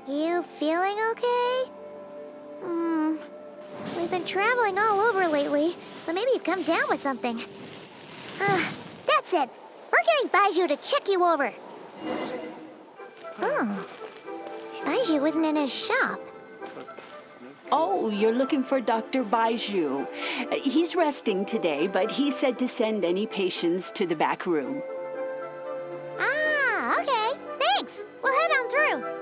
You feeling okay? We've been traveling all over lately, so maybe you've come down with something. That's it. We're getting Baiju to check you over. Oh. Baiju isn't in his shop. Oh, you're looking for Dr. Baiju. He's resting today, but he said to send any patients to the back room. Ah, okay. Thanks. We'll head on through.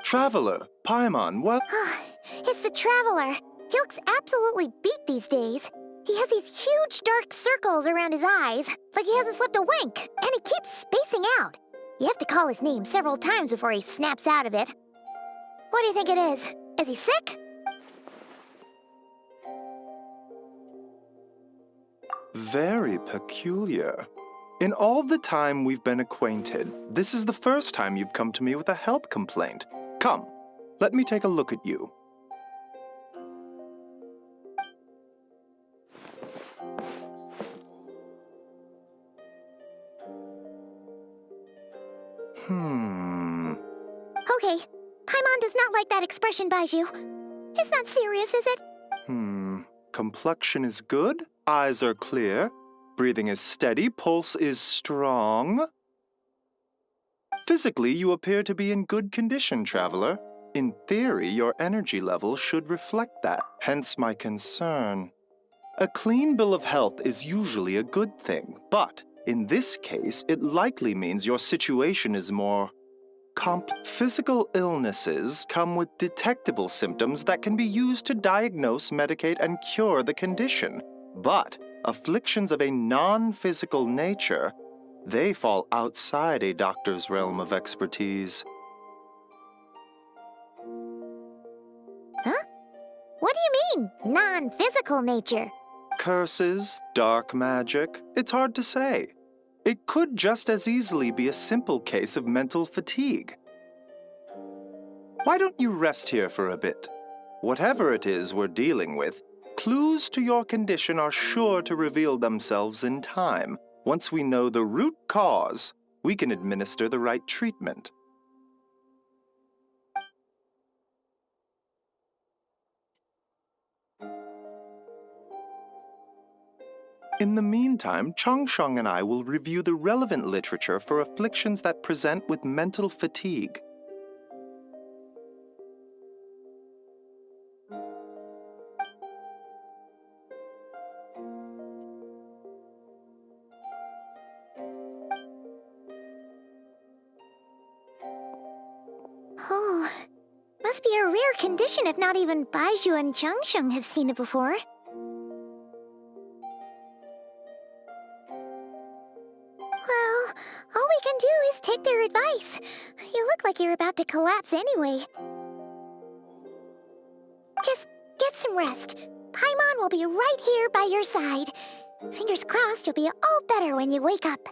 Traveler, Paimon, what? It's the Traveler. He looks absolutely beat these days. He has these huge dark circles around his eyes, like he hasn't slept a wink, and he keeps spacing out. You have to call his name several times before he snaps out of it. What do you think it is? Is he sick? Very peculiar. In all the time we've been acquainted, this is the first time you've come to me with a health complaint. Come, let me take a look at you. Okay, Paimon does not like that expression, Baiju. It's not serious, is it? Complexion is good, eyes are clear, breathing is steady, pulse is strong. Physically, you appear to be in good condition, Traveler. In theory, your energy level should reflect that, hence my concern. A clean bill of health is usually a good thing, but in this case, it likely means your situation is more physical illnesses come with detectable symptoms that can be used to diagnose, medicate, and cure the condition. But afflictions of a non-physical nature, they fall outside a doctor's realm of expertise. Huh? What do you mean, non-physical nature? Curses, dark magic, it's hard to say. It could just as easily be a simple case of mental fatigue. Why don't you rest here for a bit? Whatever it is we're dealing with, clues to your condition are sure to reveal themselves in time. Once we know the root cause, we can administer the right treatment. In the meantime, Changsheng and I will review the relevant literature for afflictions that present with mental fatigue. Oh, must be a rare condition if not even Baiju and Changsheng have seen it before. Well, all we can do is take their advice. You look like you're about to collapse anyway. Just get some rest. Paimon will be right here by your side. Fingers crossed you'll be all better when you wake up.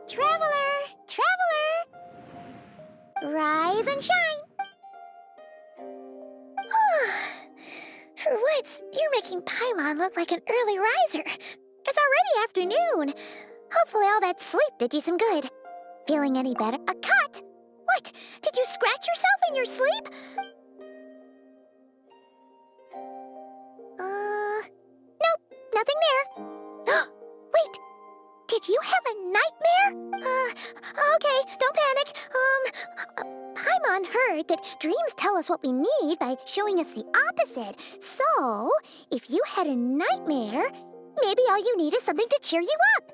Traveler! Traveler! Rise and shine! For once, you're making Paimon look like an early riser. It's already afternoon. Hopefully all that sleep did you some good. Feeling any better? A cut? What? Did you scratch yourself in your sleep? Nope, nothing there. Wait, did you have a nightmare? Okay, don't panic. Paimon heard that dreams tell us what we need by showing us the opposite. So, if you had a nightmare, maybe all you need is something to cheer you up.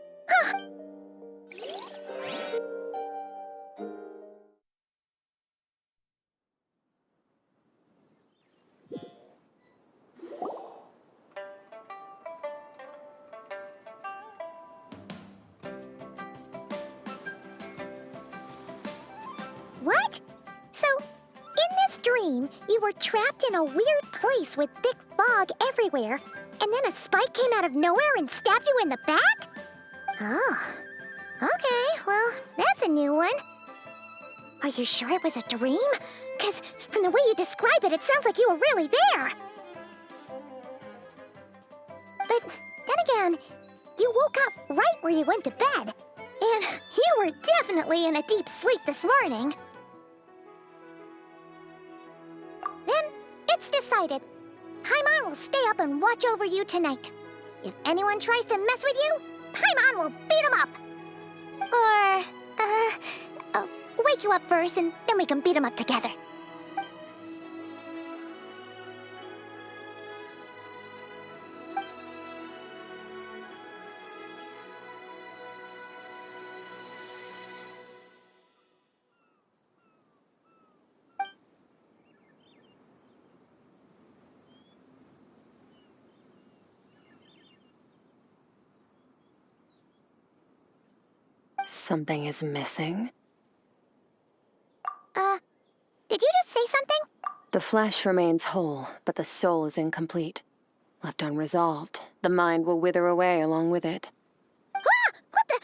What? So, in this dream, you were trapped in a weird place with thick fog everywhere, and then a spike came out of nowhere and stabbed you in the back? Oh. Okay, well, that's a new one. Are you sure it was a dream? Because from the way you describe it, it sounds like you were really there. But then again, you woke up right where you went to bed. And you were definitely in a deep sleep this morning. Then, it's decided. Paimon will stay up and watch over you tonight. If anyone tries to mess with you, Paimon will beat him up. Or, wake you up first and then we can beat him up together. Something is missing. Did you just say something? The flesh remains whole, but the soul is incomplete. Left unresolved, the mind will wither away along with it. Ah! What the?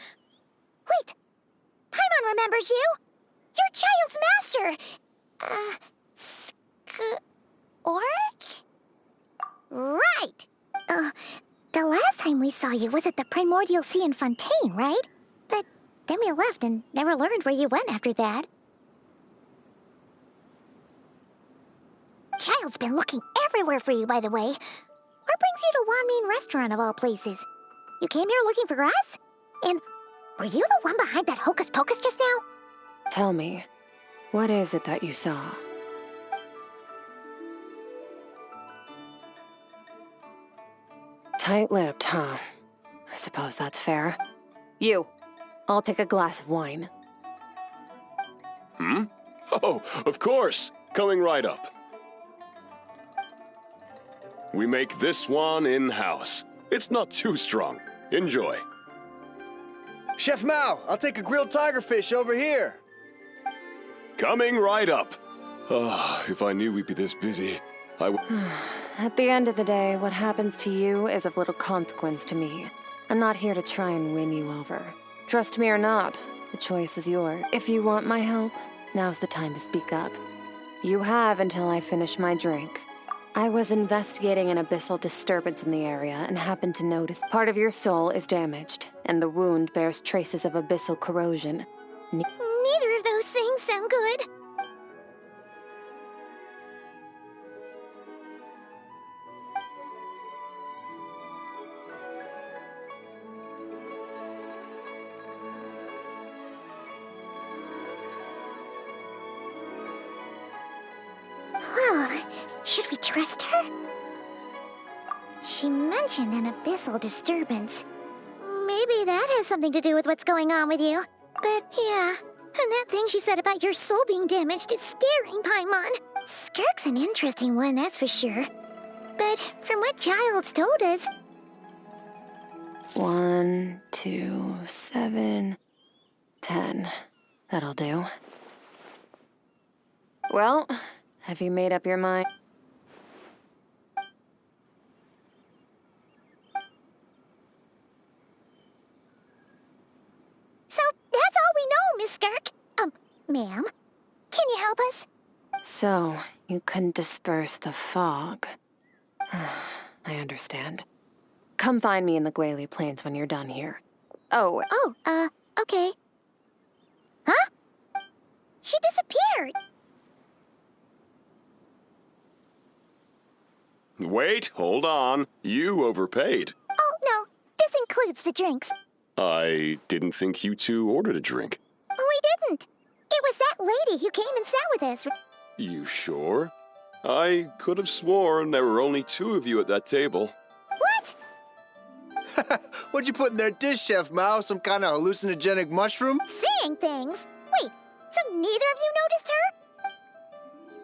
Wait! Paimon remembers you! Your child's master! Oric? Right! The last time we saw you was at the Primordial Sea in Fontaine, right? But then we left and never learned where you went after that. Child's been looking everywhere for you, by the way. What brings you to Wanmin Restaurant of all places? You came here looking for us? And were you the one behind that hocus pocus just now? Tell me, what is it that you saw? Tight-lipped, huh? I suppose that's fair. You, I'll take a glass of wine. Hmm? Oh, of course. Coming right up. We make this one in-house. It's not too strong. Enjoy. Chef Mao, I'll take a grilled tigerfish over here. Coming right up. Ah, if I knew we'd be this busy, I would... At the end of the day, what happens to you is of little consequence to me. I'm not here to try and win you over. Trust me or not, the choice is yours. If you want my help, now's the time to speak up. You have until I finish my drink. I was investigating an abyssal disturbance in the area and happened to notice part of your soul is damaged, and the wound bears traces of abyssal corrosion. Neither of those things sound good. Well, should we trust her? She mentioned an abyssal disturbance. Maybe that has something to do with what's going on with you. But yeah, and that thing she said about your soul being damaged is scaring Paimon. Skirk's an interesting one, that's for sure. But from what Child's told us... 1, 2, 7, 10. That'll do. Well, have you made up your mind? ma'am. Can you help us? So, you couldn't disperse the fog. I understand. Come find me in the Guili Plains when you're done here. Oh, Oh, okay. Huh? She disappeared! Wait, hold on. You overpaid. Oh, no. This includes the drinks. I didn't think you two ordered a drink. We didn't. It was that lady who came and sat with us. You sure? I could have sworn there were only 2 of you at that table. What? What'd you put in their dish, Chef Mao? Some kind of hallucinogenic mushroom? Seeing things? Wait, so neither of you noticed her?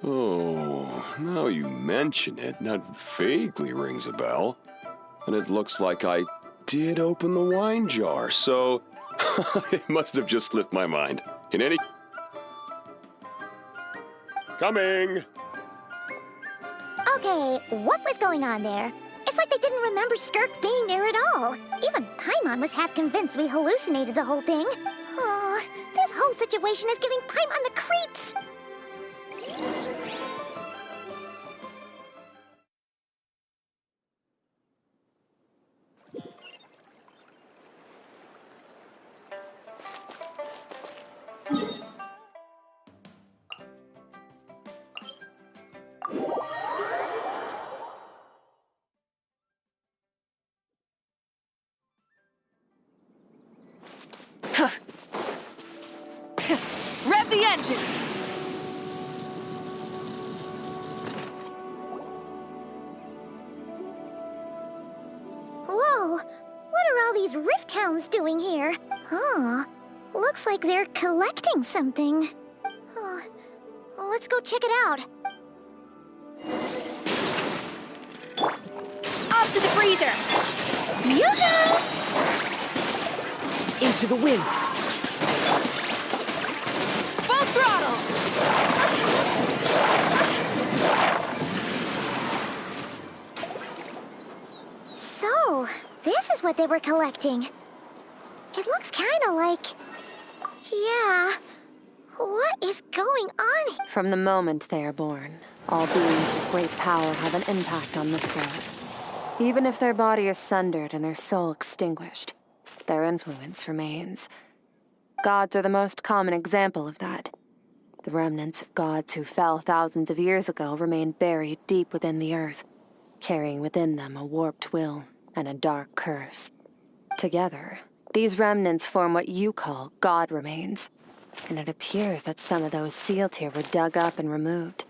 Oh, now you mention it, that vaguely rings a bell. And it looks like I did open the wine jar, so it must have just slipped my mind. In any... Coming! Okay, what was going on there? It's like they didn't remember Skirk being there at all. Even Paimon was half convinced we hallucinated the whole thing. Oh, this whole situation is giving Paimon the creeps. rev the engines! Whoa, what are all these rift hounds doing here? Huh, looks like they're collecting something. Let's go check it out. Off to the freezer! Yoo-hoo! Into the wind! Full throttle! So, this is what they were collecting. It looks kind of like... Yeah... What is going on? From the moment they are born, all beings with great power have an impact on this world. Even if their body is sundered and their soul extinguished, their influence remains. Gods are the most common example of that. The remnants of gods who fell thousands of years ago remain buried deep within the earth, carrying within them a warped will and a dark curse. Together, these remnants form what you call god remains. And it appears that some of those sealed here were dug up and removed.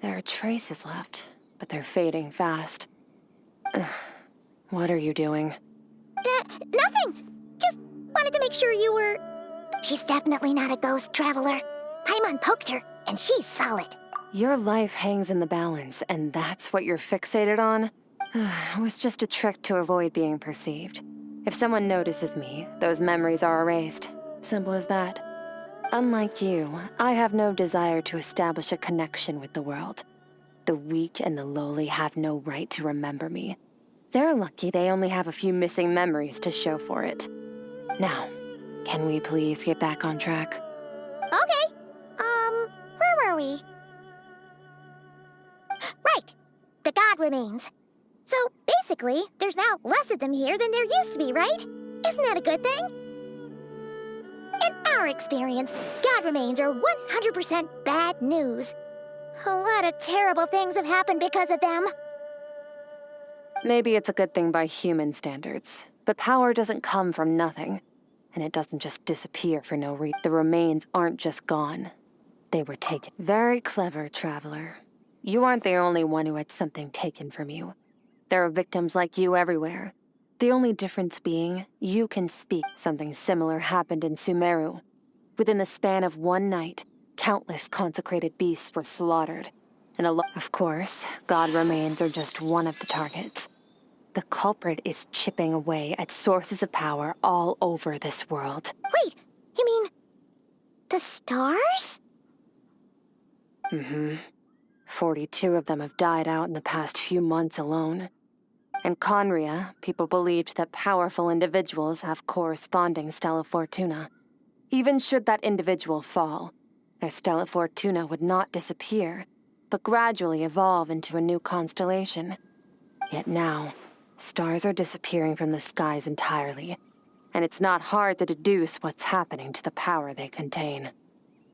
There are traces left, but they're fading fast. What are you doing? Nothing! Just wanted to make sure you were... She's definitely not a ghost traveler. Paimon poked her, and she's solid. Your life hangs in the balance, and that's what you're fixated on? It was just a trick to avoid being perceived. If someone notices me, those memories are erased. Simple as that. Unlike you, I have no desire to establish a connection with the world. The weak and the lowly have no right to remember me. They're lucky they only have a few missing memories to show for it. Now, can we please get back on track? Okay. Where were we? Right. The god remains. So, basically, there's now less of them here than there used to be, right? Isn't that a good thing? In our experience, god remains are 100% bad news. A lot of terrible things have happened because of them. Maybe it's a good thing by human standards, but power doesn't come from nothing. And it doesn't just disappear for no reason. The remains aren't just gone. They were taken. Very clever, traveler. You aren't the only one who had something taken from you. There are victims like you everywhere. The only difference being, you can speak. Something similar happened in Sumeru. Within the span of one night, countless consecrated beasts were slaughtered. And of course, god remains are just one of the targets. The culprit is chipping away at sources of power all over this world. Wait, you mean... the stars? Mm-hmm. 42 of them have died out in the past few months alone. In Conria, people believed that powerful individuals have corresponding Stella Fortuna. Even should that individual fall, their Stella Fortuna would not disappear, but gradually evolve into a new constellation. Yet now, stars are disappearing from the skies entirely, and it's not hard to deduce what's happening to the power they contain.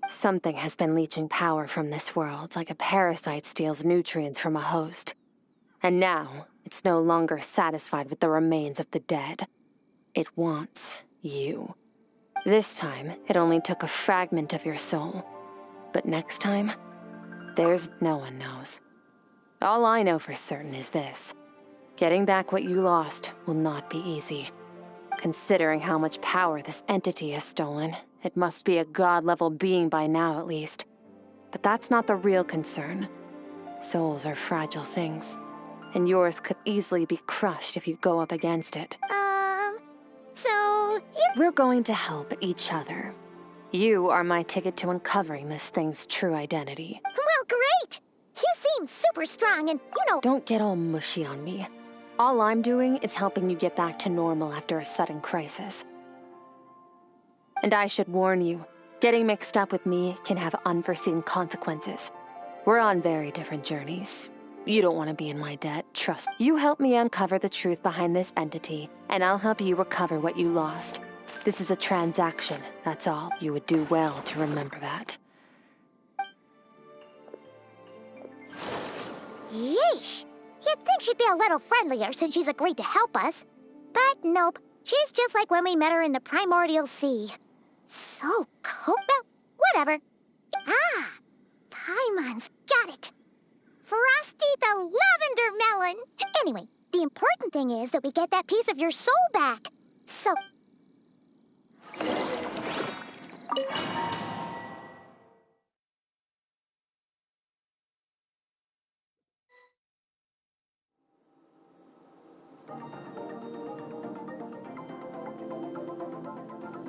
Something has been leeching power from this world like a parasite steals nutrients from a host. And now, it's no longer satisfied with the remains of the dead. It wants you. This time, it only took a fragment of your soul. But next time, there's no one knows. All I know for certain is this. Getting back what you lost will not be easy. Considering how much power this entity has stolen, it must be a god-level being by now at least. But that's not the real concern. Souls are fragile things, and yours could easily be crushed if you go up against it. So... We're going to help each other. You are my ticket to uncovering this thing's true identity. Well, great! You seem super strong and, Don't get all mushy on me. All I'm doing is helping you get back to normal after a sudden crisis. And I should warn you, getting mixed up with me can have unforeseen consequences. We're on very different journeys. You don't want to be in my debt, trust. You help me uncover the truth behind this entity, and I'll help you recover what you lost. This is a transaction, that's all. You would do well to remember that. Yeesh! You'd think she'd be a little friendlier since she's agreed to help us. But nope, she's just like when we met her in the primordial sea. So cool. Well, whatever. Ah! Paimon's got it. Frosty the Lavender Melon! Anyway, the important thing is that we get that piece of your soul back. So...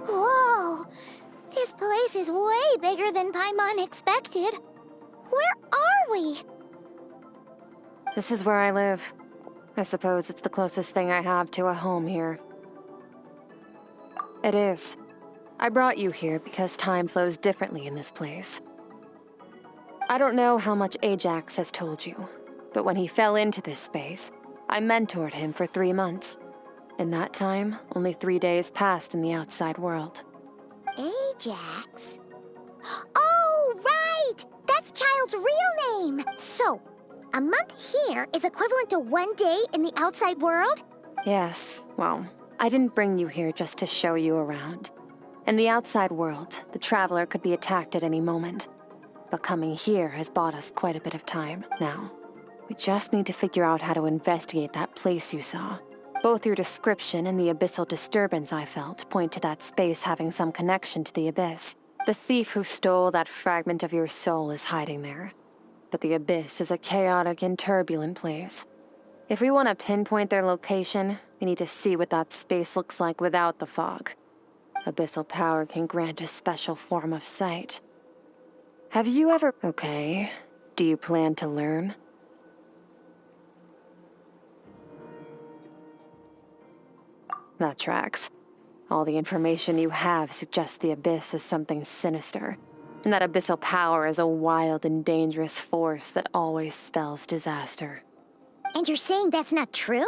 Whoa! This place is way bigger than Paimon expected. Where are we? This is where I live. I suppose it's the closest thing I have to a home here. It is. I brought you here because time flows differently in this place. I don't know how much Ajax has told you, but when he fell into this space, I mentored him for 3 months. In that time, only 3 days passed in the outside world. Ajax? Oh, right! That's Child's real name! So, a month here is equivalent to 1 day in the outside world? Yes, well, I didn't bring you here just to show you around. In the outside world, the Traveler could be attacked at any moment. But coming here has bought us quite a bit of time now. We just need to figure out how to investigate that place you saw. Both your description and the abyssal disturbance I felt point to that space having some connection to the Abyss. The thief who stole that fragment of your soul is hiding there. But the Abyss is a chaotic and turbulent place. If we want to pinpoint their location, we need to see what that space looks like without the fog. Abyssal power can grant a special form of sight. Have you ever... Okay, do you plan to learn? That tracks. All the information you have suggests the Abyss is something sinister, and that abyssal power is a wild and dangerous force that always spells disaster. And you're saying that's not true?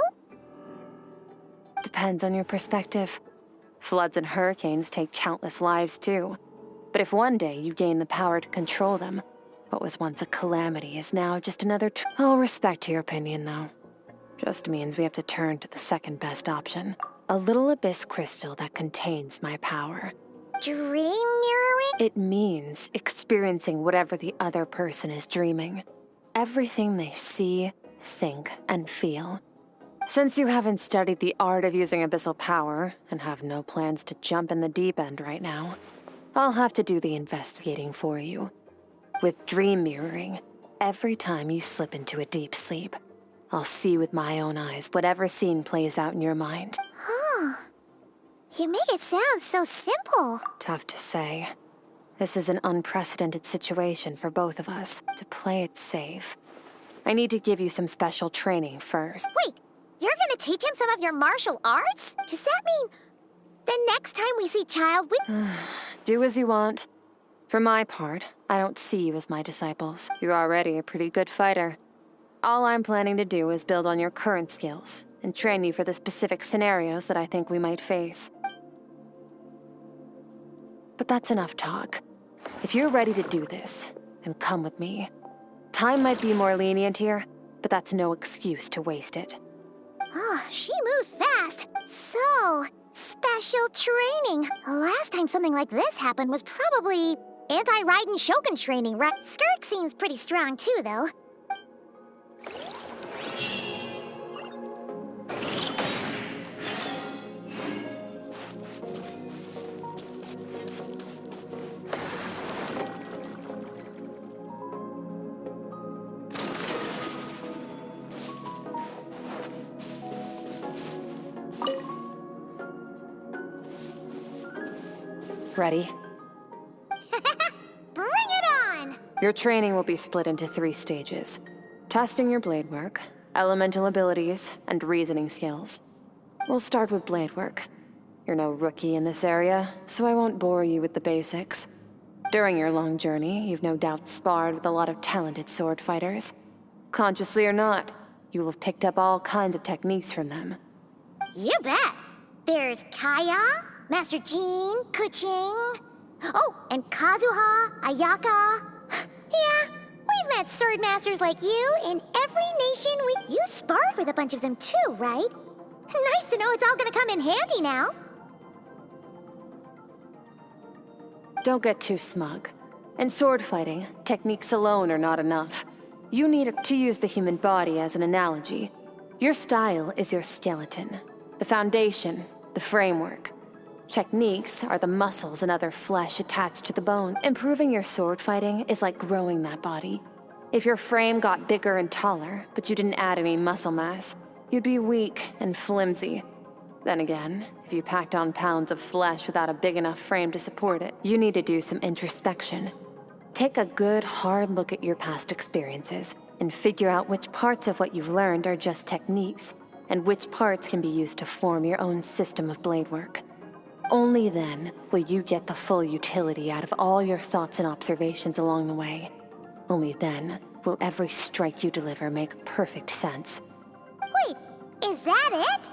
Depends on your perspective. Floods and hurricanes take countless lives too. But if one day you gain the power to control them, what was once a calamity is now just another I'll respect your opinion, though. Just means we have to turn to the second best option. A little abyss crystal that contains my power. Dream mirroring? It means experiencing whatever the other person is dreaming. Everything they see, think, and feel. Since you haven't studied the art of using abyssal power, and have no plans to jump in the deep end right now, I'll have to do the investigating for you. With dream mirroring, every time you slip into a deep sleep, I'll see with my own eyes whatever scene plays out in your mind. Huh. You make it sound so simple. Tough to say. This is an unprecedented situation for both of us. To play it safe, I need to give you some special training first. Wait, you're gonna teach him some of your martial arts? Does that mean the next time we see Child, we... Do as you want. For my part, I don't see you as my disciples. You're already a pretty good fighter. All I'm planning to do is build on your current skills and train you for the specific scenarios that I think we might face. But that's enough talk. If you're ready to do this, then come with me. Time might be more lenient here, but that's no excuse to waste it. Oh, she moves fast. So, special training. Last time something like this happened was probably anti-Raiden Shogun training, right? Skirk seems pretty strong too, though. Ready? Bring it on! Your training will be split into 3 stages. Testing your blade work, elemental abilities, and reasoning skills. We'll start with blade work. You're no rookie in this area, so I won't bore you with the basics. During your long journey, you've no doubt sparred with a lot of talented sword fighters. Consciously or not, you'll have picked up all kinds of techniques from them. You bet! There's Kaya, Master Jean, Kuching... Oh, and Kazuha, Ayaka... Yeah, we've met sword masters like you in every nation we... You sparred with a bunch of them too, right? Nice to know it's all gonna come in handy now. Don't get too smug. In sword fighting, techniques alone are not enough. You need to use the human body as an analogy. Your style is your skeleton, the foundation, the framework. Techniques are the muscles and other flesh attached to the bone. Improving your sword fighting is like growing that body. If your frame got bigger and taller, but you didn't add any muscle mass, you'd be weak and flimsy. Then again, if you packed on pounds of flesh without a big enough frame to support it, you need to do some introspection. Take a good, hard look at your past experiences and figure out which parts of what you've learned are just techniques, and which parts can be used to form your own system of blade work. Only then will you get the full utility out of all your thoughts and observations along the way. Only then will every strike you deliver make perfect sense. Wait, is that it?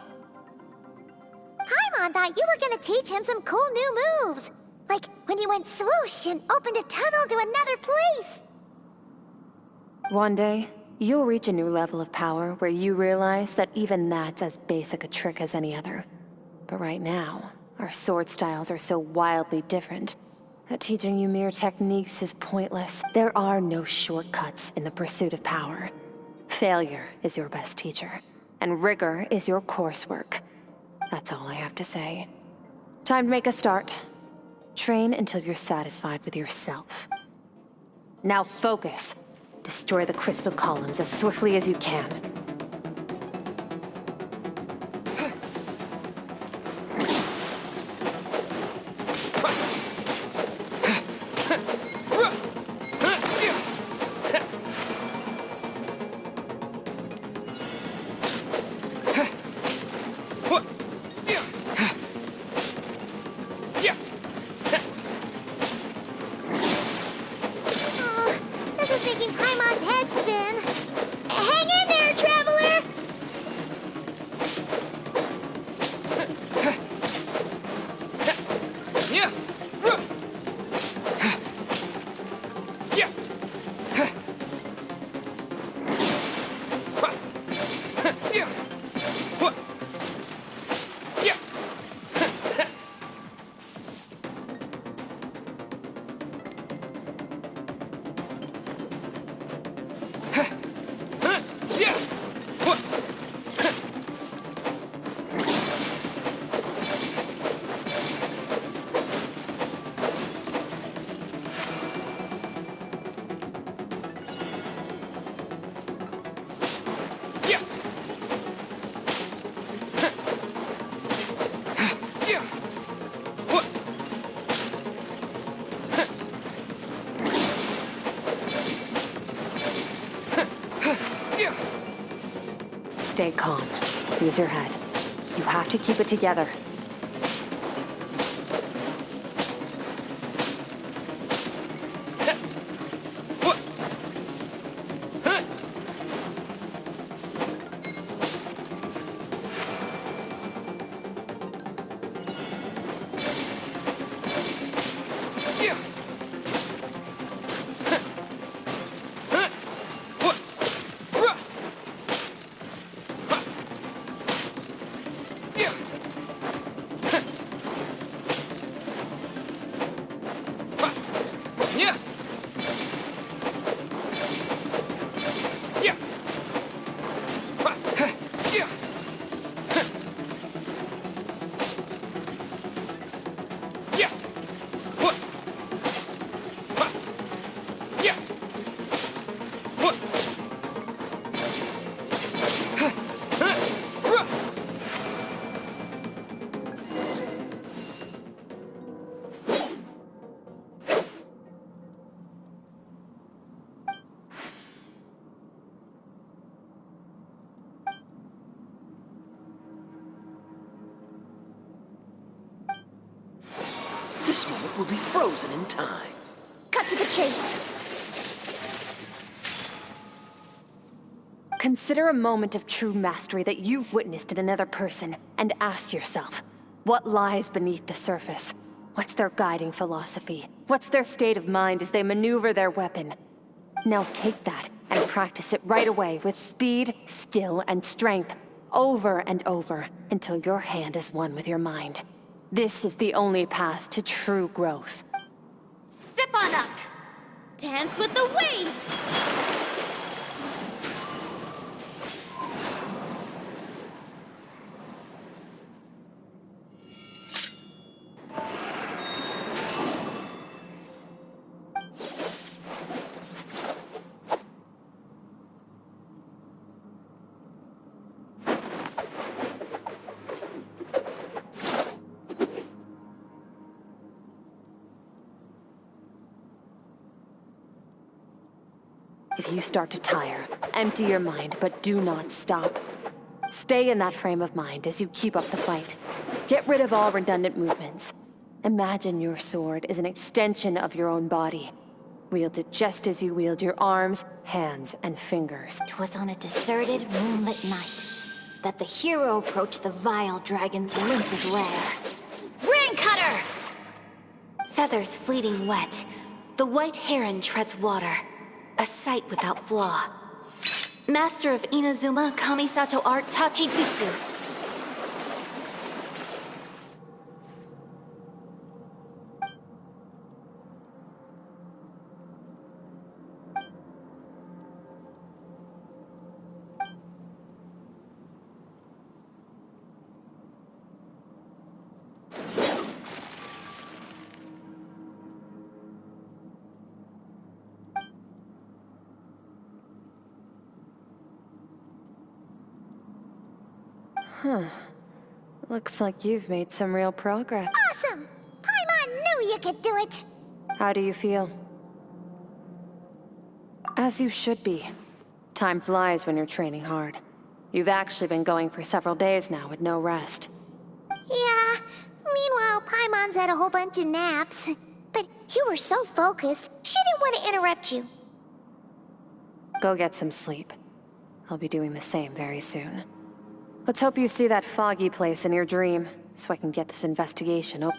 Paimon thought you were gonna teach him some cool new moves. Like when you went swoosh and opened a tunnel to another place. One day, you'll reach a new level of power where you realize that even that's as basic a trick as any other. But right now, our sword styles are so wildly different that teaching you mere techniques is pointless. There are no shortcuts in the pursuit of power. Failure is your best teacher, and rigor is your coursework. That's all I have to say. Time to make a start. Train until you're satisfied with yourself. Now focus. Destroy the crystal columns as swiftly as you can. This is making Paimon's head spin. Hang in there, traveler! Stay calm. Use your head. You have to keep it together. moment will be frozen in time. Cut to the chase. Consider a moment of true mastery that you've witnessed in another person, and ask yourself, what lies beneath the surface? What's their guiding philosophy? What's their state of mind as they maneuver their weapon? Now take that and practice it right away with speed, skill, and strength, over and over, until your hand is one with your mind. This is the only path to true growth. Step on up. Dance with the waves. If you start to tire, empty your mind, but do not stop. Stay in that frame of mind as you keep up the fight. Get rid of all redundant movements. Imagine your sword is an extension of your own body. Wield it just as you wield your arms, hands, and fingers. 'Twas on a deserted, moonlit night that the hero approached the vile dragon's limpid lair. Ring cutter! Feathers fleeting wet, the white heron treads water. A sight without flaw. Master of Inazuma Kamisato art Tachijutsu. Looks like you've made some real progress. Awesome! Paimon knew you could do it! How do you feel? As you should be. Time flies when you're training hard. You've actually been going for several days now with no rest. Yeah, meanwhile Paimon's had a whole bunch of naps. But you were so focused, she didn't want to interrupt you. Go get some sleep. I'll be doing the same very soon. Let's hope you see that foggy place in your dream, so I can get this investigation over.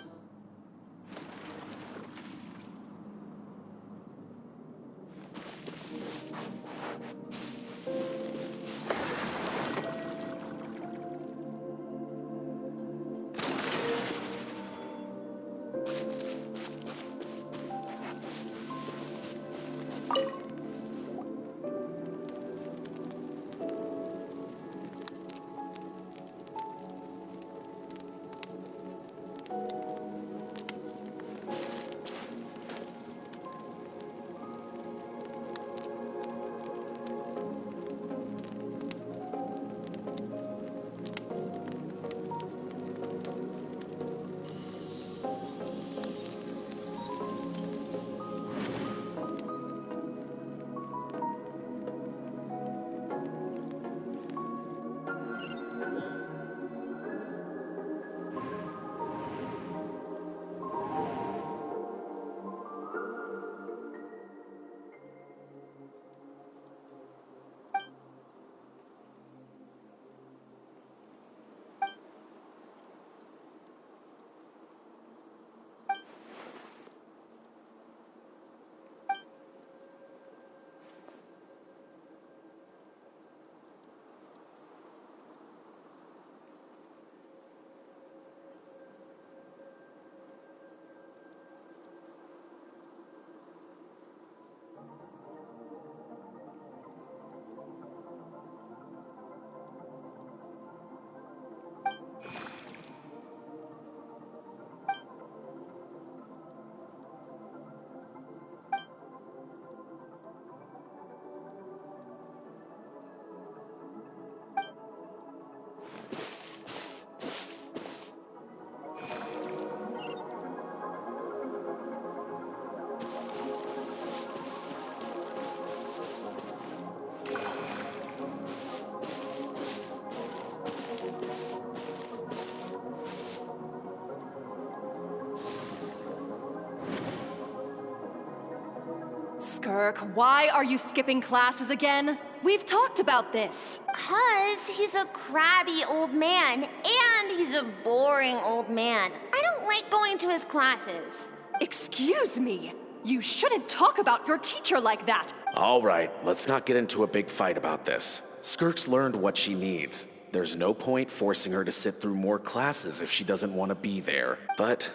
Skirk, why are you skipping classes again? We've talked about this. 'Cause he's a crabby old man, and he's a boring old man. I don't like going to his classes. Excuse me. You shouldn't talk about your teacher like that. All right, let's not get into a big fight about this. Skirk's learned what she needs. There's no point forcing her to sit through more classes if she doesn't want to be there. But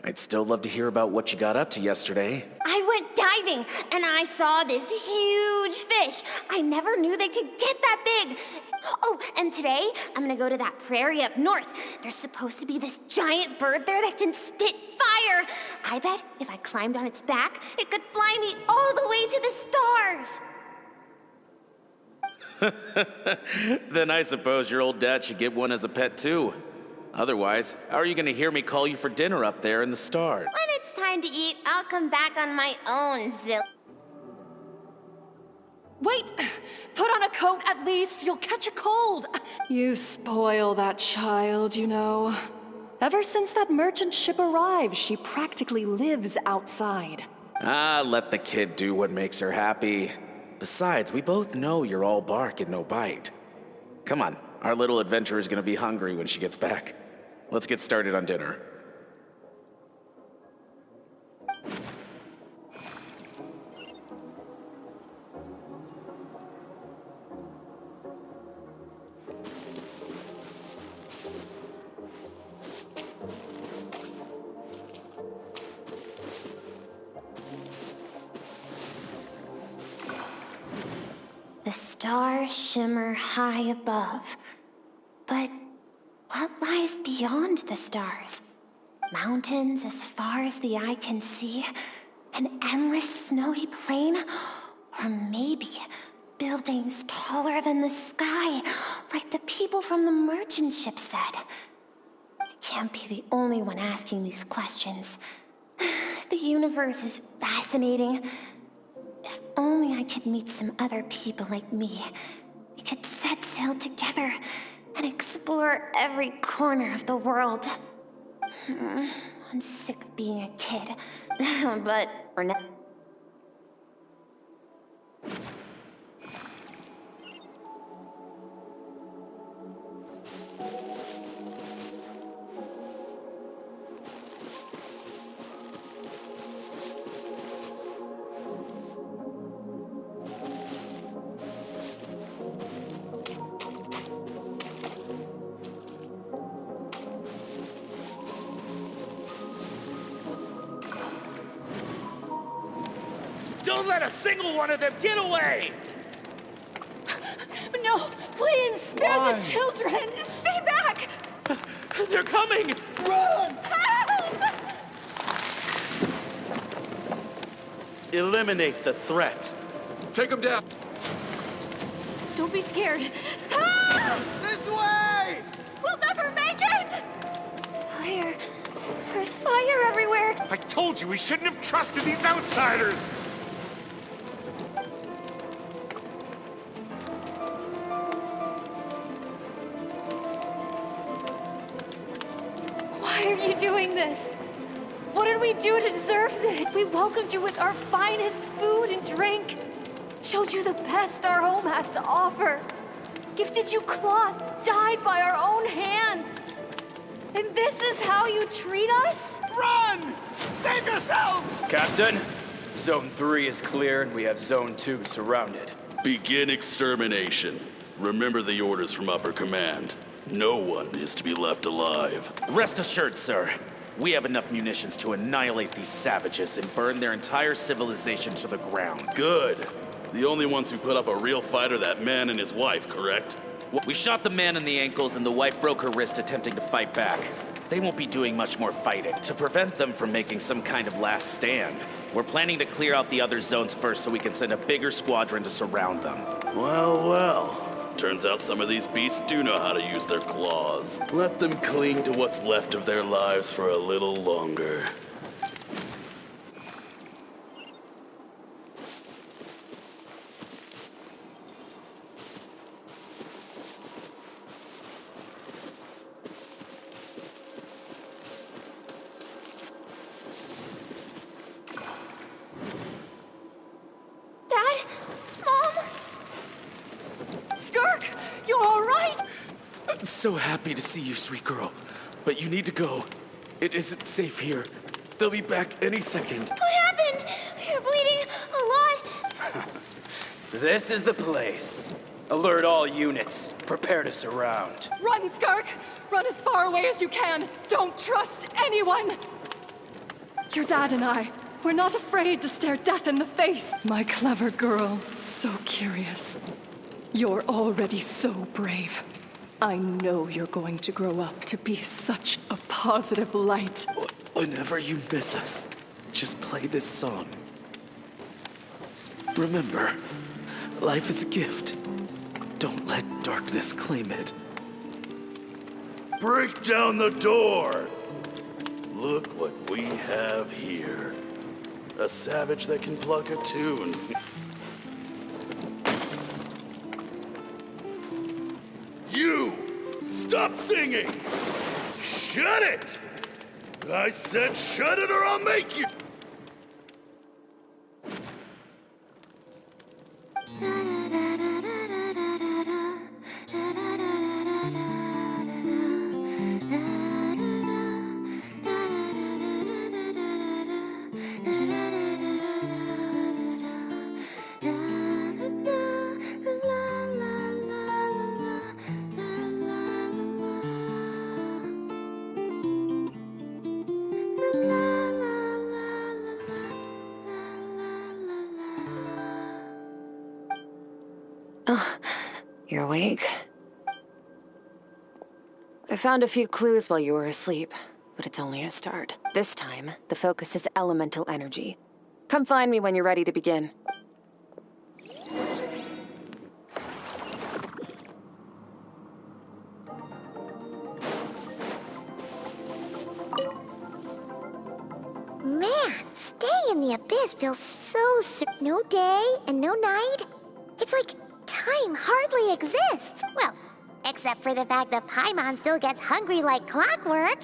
I'd still love to hear about what you got up to yesterday. I went diving, and I saw this huge fish. I never knew they could get that big. Oh, and today, I'm gonna go to that prairie up north. There's supposed to be this giant bird there that can spit fire. I bet if I climbed on its back, it could fly me all the way to the stars. Then I suppose your old dad should get one as a pet too. Otherwise, how are you gonna hear me call you for dinner up there in the stars? When it's time to eat, I'll come back on my own, Zil. Wait! Put on a coat at least. You'll catch a cold. You spoil that child, you know. Ever since that merchant ship arrived, she practically lives outside. Ah, let the kid do what makes her happy. Besides, we both know you're all bark and no bite. Come on, our little adventurer's gonna be hungry when she gets back. Let's get started on dinner. The stars shimmer high above. But what lies beyond the stars? Mountains as far as the eye can see? An endless snowy plain? Or maybe buildings taller than the sky, like the people from the merchant ship said? I can't be the only one asking these questions. The universe is fascinating. If only I could meet some other people like me. We could set sail together and explore every corner of the world. I'm sick of being a kid, but for now. Don't let a single one of them get away! No, please, spare the children! Stay back! They're coming! Run! Help! Eliminate the threat. Take them down. Don't be scared. Ah! This way! We'll never make it! Fire. There's fire everywhere. I told you we shouldn't have trusted these outsiders! Why are you doing this? What did we do to deserve this? We welcomed you with our finest food and drink. Showed you the best our home has to offer. Gifted you cloth dyed by our own hands. And this is how you treat us? Run! Save yourselves! Captain, Zone 3 is clear and we have Zone 2 surrounded. Begin extermination. Remember the orders from upper command. No one is to be left alive. Rest assured, sir. We have enough munitions to annihilate these savages and burn their entire civilization to the ground. Good. The only ones who put up a real fight are that man and his wife, correct? We shot the man in the ankles and the wife broke her wrist attempting to fight back. They won't be doing much more fighting. To prevent them from making some kind of last stand, we're planning to clear out the other zones first so we can send a bigger squadron to surround them. Well, well. Turns out some of these beasts do know how to use their claws. Let them cling to what's left of their lives for a little longer. so happy to see you, sweet girl. But you need to go. It isn't safe here. They'll be back any second. What happened? You're bleeding a lot. This is the place. Alert all units. Prepare to surround. Run, Skark! Run as far away as you can! Don't trust anyone! Your dad and I, we're not afraid to stare death in the face. My clever girl, so curious. You're already so brave. I know you're going to grow up to be such a positive light. Whenever you miss us, just play this song. Remember, life is a gift. Don't let darkness claim it. Break down the door! Look what we have here. A savage that can pluck a tune. You! Stop singing! Shut it! I said shut it or I'll make you! You're awake? I found a few clues while you were asleep, but it's only a start. This time, the focus is elemental energy. Come find me when you're ready to begin. Man, staying in the abyss feels so no day and no night. It's like time hardly exists. Well, except for the fact that Paimon still gets hungry like clockwork.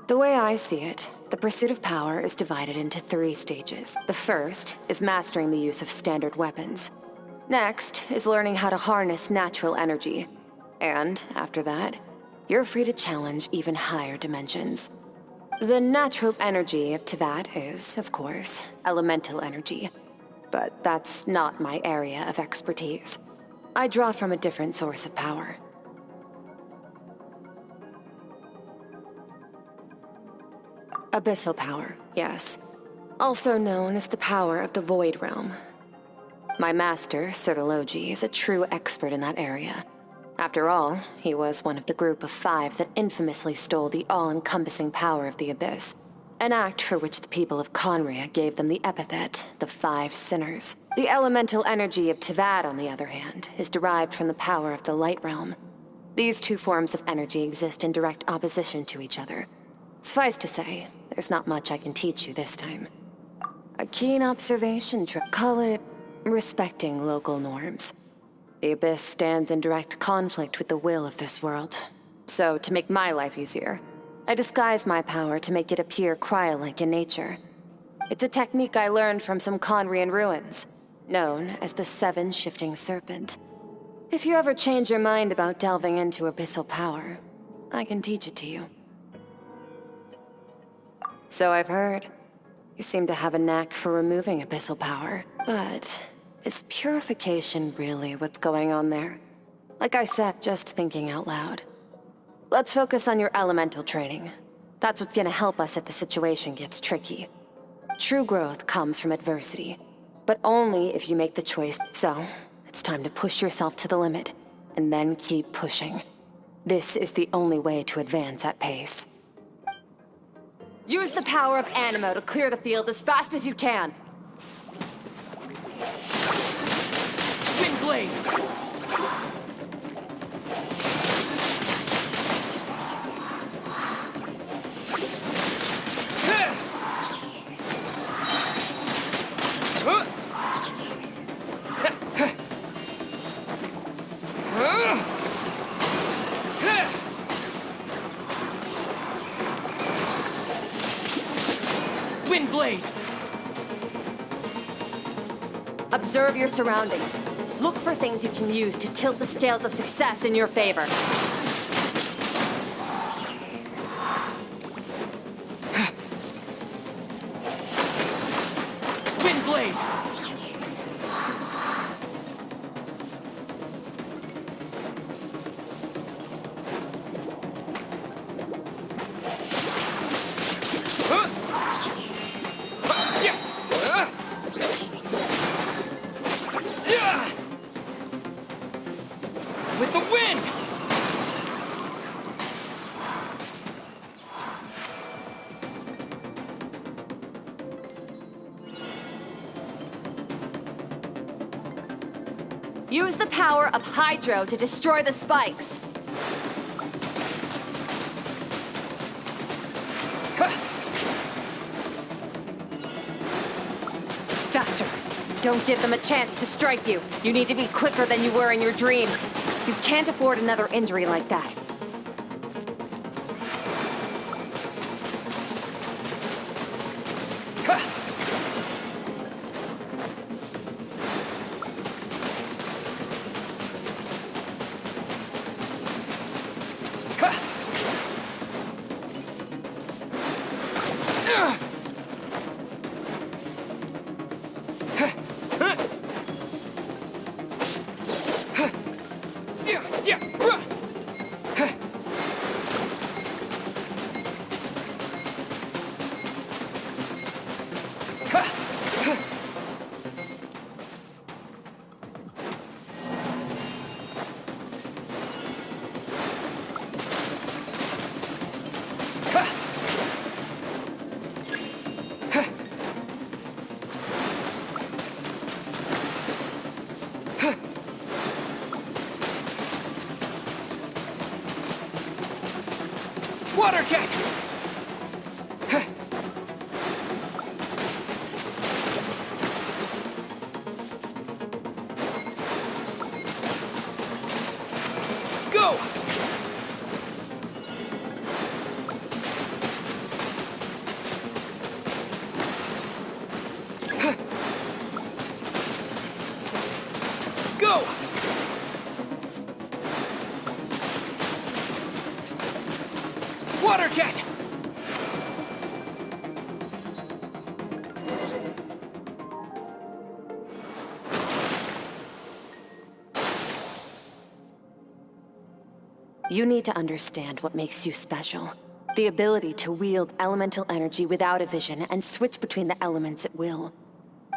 The way I see it, the pursuit of power is divided into 3 stages. The first is mastering the use of standard weapons. Next is learning how to harness natural energy. And after that, you're free to challenge even higher dimensions. The natural energy of Teyvat is, of course, elemental energy. But that's not my area of expertise. I draw from a different source of power. Abyssal power, yes. Also known as the power of the Void Realm. My master, Sertologi, is a true expert in that area. After all, he was one of the group of 5 that infamously stole the all-encompassing power of the Abyss. An act for which the people of Conria gave them the epithet, the 5 Sinners. The elemental energy of Teyvat, on the other hand, is derived from the power of the Light Realm. These 2 forms of energy exist in direct opposition to each other. Suffice to say, there's not much I can teach you this time. A keen observation trip. Call it respecting local norms. The Abyss stands in direct conflict with the will of this world. So, to make my life easier, I disguise my power to make it appear cryo-like in nature. It's a technique I learned from some Conrian ruins, known as the 7 Shifting Serpent. If you ever change your mind about delving into abyssal power, I can teach it to you. So I've heard. You seem to have a knack for removing abyssal power, but is purification really what's going on there? Like I said, just thinking out loud. Let's focus on your elemental training. That's what's gonna help us if the situation gets tricky. True growth comes from adversity, but only if you make the choice. So, it's time to push yourself to the limit, and then keep pushing. This is the only way to advance at pace. Use the power of Animo to clear the field as fast as you can. Windblade! Windblade! Observe your surroundings. Look for things you can use to tilt the scales of success in your favor. Wind blade! With the wind! Use the power of Hydro to destroy the spikes. Faster. Don't give them a chance to strike you. You need to be quicker than you were in your dream. You can't afford another injury like that. Water jet! Go! Go! Water jet! You need to understand what makes you special. The ability to wield elemental energy without a vision and switch between the elements at will.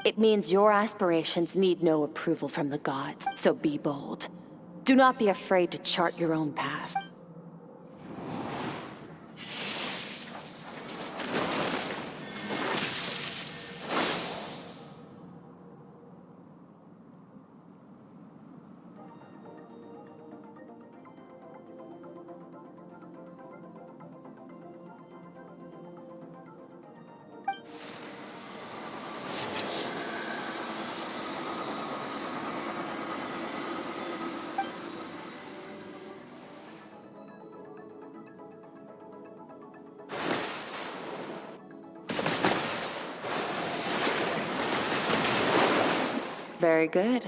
It means your aspirations need no approval from the gods, so be bold. Do not be afraid to chart your own path. Very good.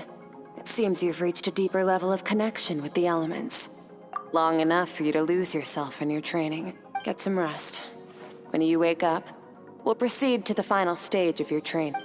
It seems you've reached a deeper level of connection with the elements. Long enough for you to lose yourself in your training. Get some rest. When you wake up, we'll proceed to the final stage of your training.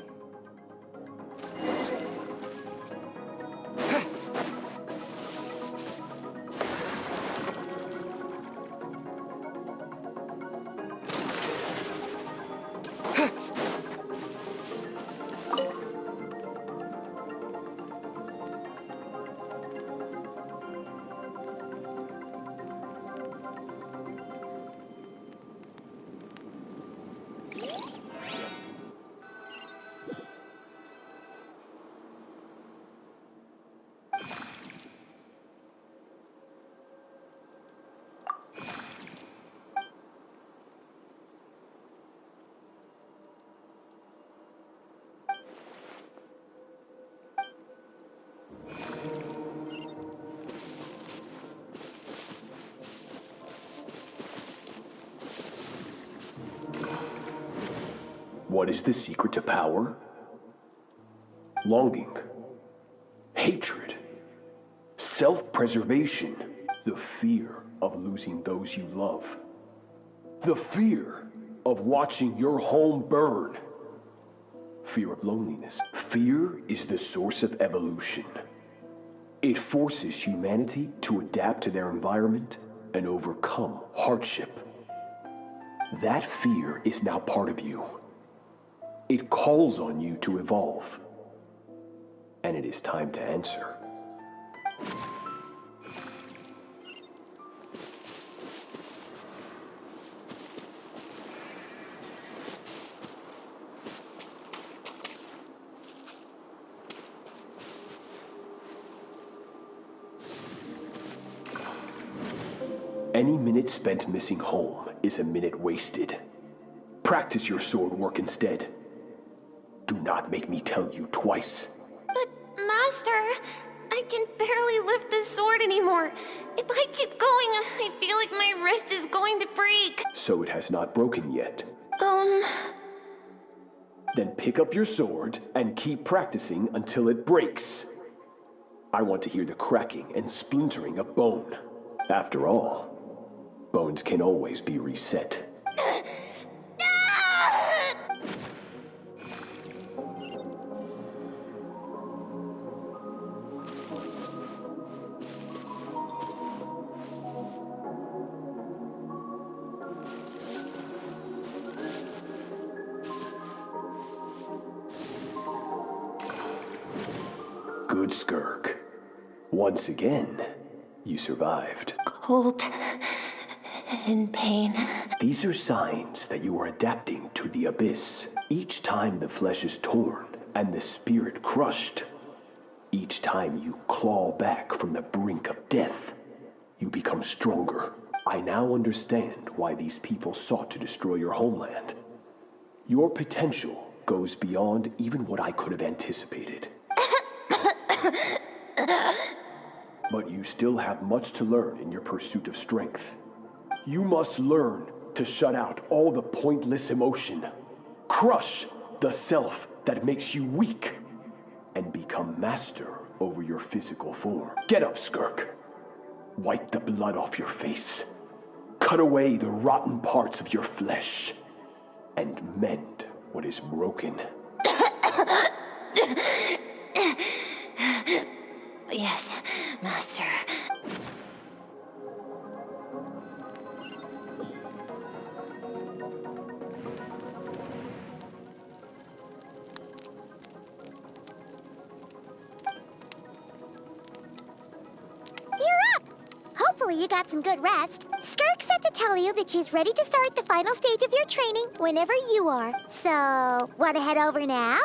What is the secret to power? longing, hatred, self-preservation, the fear of losing those you love, the fear of watching your home burn, fear of loneliness. Fear is the source of evolution. It forces humanity to adapt to their environment and overcome hardship. That fear is now part of you. It calls on you to evolve. And it is time to answer. Any minute spent missing home is a minute wasted. Practice your sword work instead. Do not make me tell you twice. But, Master, I can barely lift the sword anymore. If I keep going, I feel like my wrist is going to break. So it has not broken yet. Then pick up your sword and keep practicing until it breaks. I want to hear the cracking and splintering of bone. After all, bones can always be reset. Good, Skirk. Once again, you survived. Cold and pain. These are signs that you are adapting to the abyss. Each time the flesh is torn and the spirit crushed, each time you claw back from the brink of death, you become stronger. I now understand why these people sought to destroy your homeland. Your potential goes beyond even what I could have anticipated. But you still have much to learn in your pursuit of strength. You must learn to shut out all the pointless emotion, crush the self that makes you weak, and become master over your physical form. Get up, Skirk. Wipe the blood off your face. Cut away the rotten parts of your flesh, and mend what is broken. Yes, Master. You're up! Hopefully you got some good rest. Skirk said to tell you that she's ready to start the final stage of your training whenever you are. So, wanna head over now?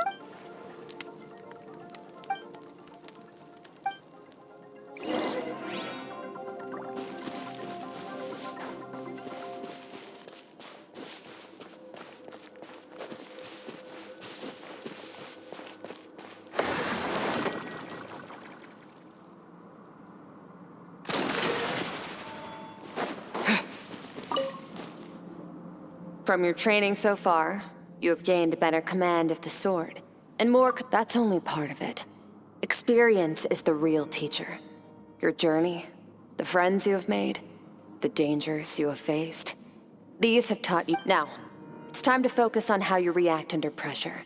From your training so far, you have gained better command of the sword. And more, that's only part of it. Experience is the real teacher. Your journey, the friends you have made, the dangers you have faced. These have taught you. Now, it's time to focus on how you react under pressure.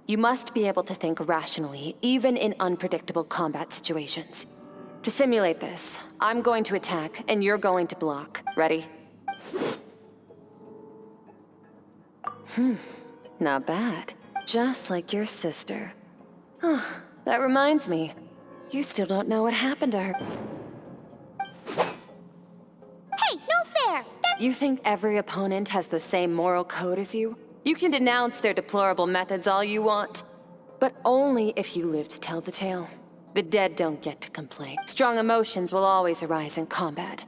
You must be able to think rationally, even in unpredictable combat situations. To simulate this, I'm going to attack, and you're going to block. Ready? Not bad. Just like your sister. That reminds me. You still don't know what happened to her. Hey, no fair! You think every opponent has the same moral code as you? You can denounce their deplorable methods all you want, but only if you live to tell the tale. The dead don't get to complain. Strong emotions will always arise in combat.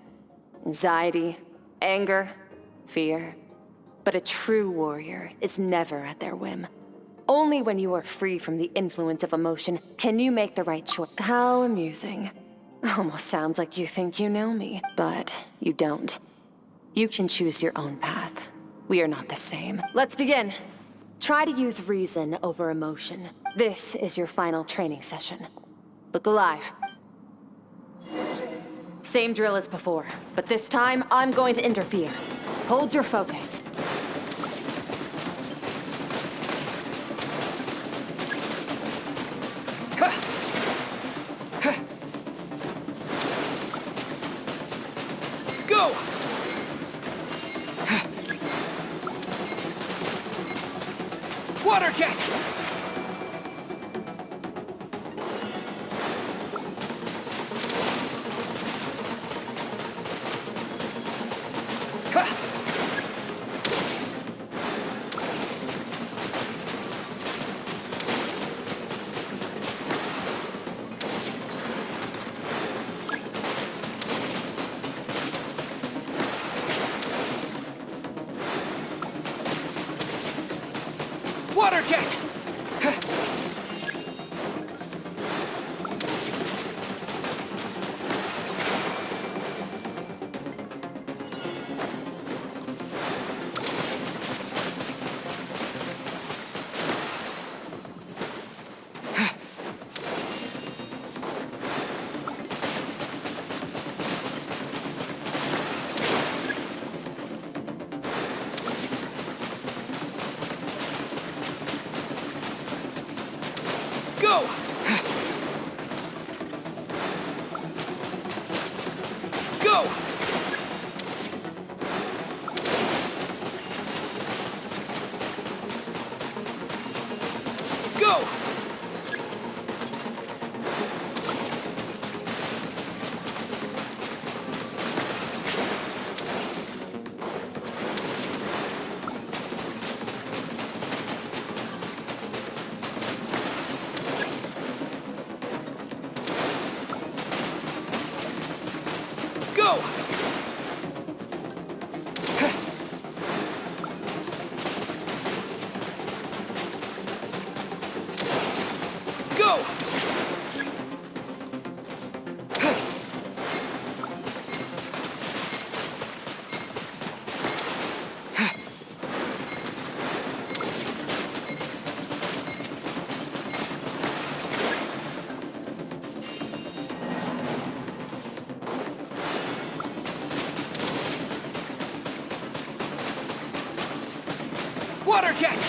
Anxiety, anger, fear. But a true warrior is never at their whim. Only when you are free from the influence of emotion can you make the right choice. How amusing. Almost sounds like you think you know me, but you don't. You can choose your own path. We are not the same. Let's begin. Try to use reason over emotion. This is your final training session. Look alive. Same drill as before, but this time I'm going to interfere. Hold your focus. Go! Water jet! Water jet! Go! Go! Go! Go! Go! Water jet!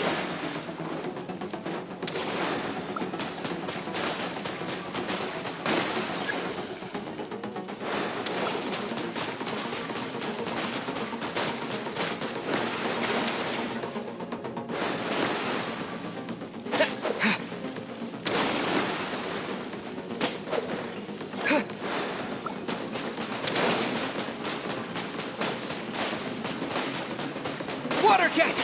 Water jet!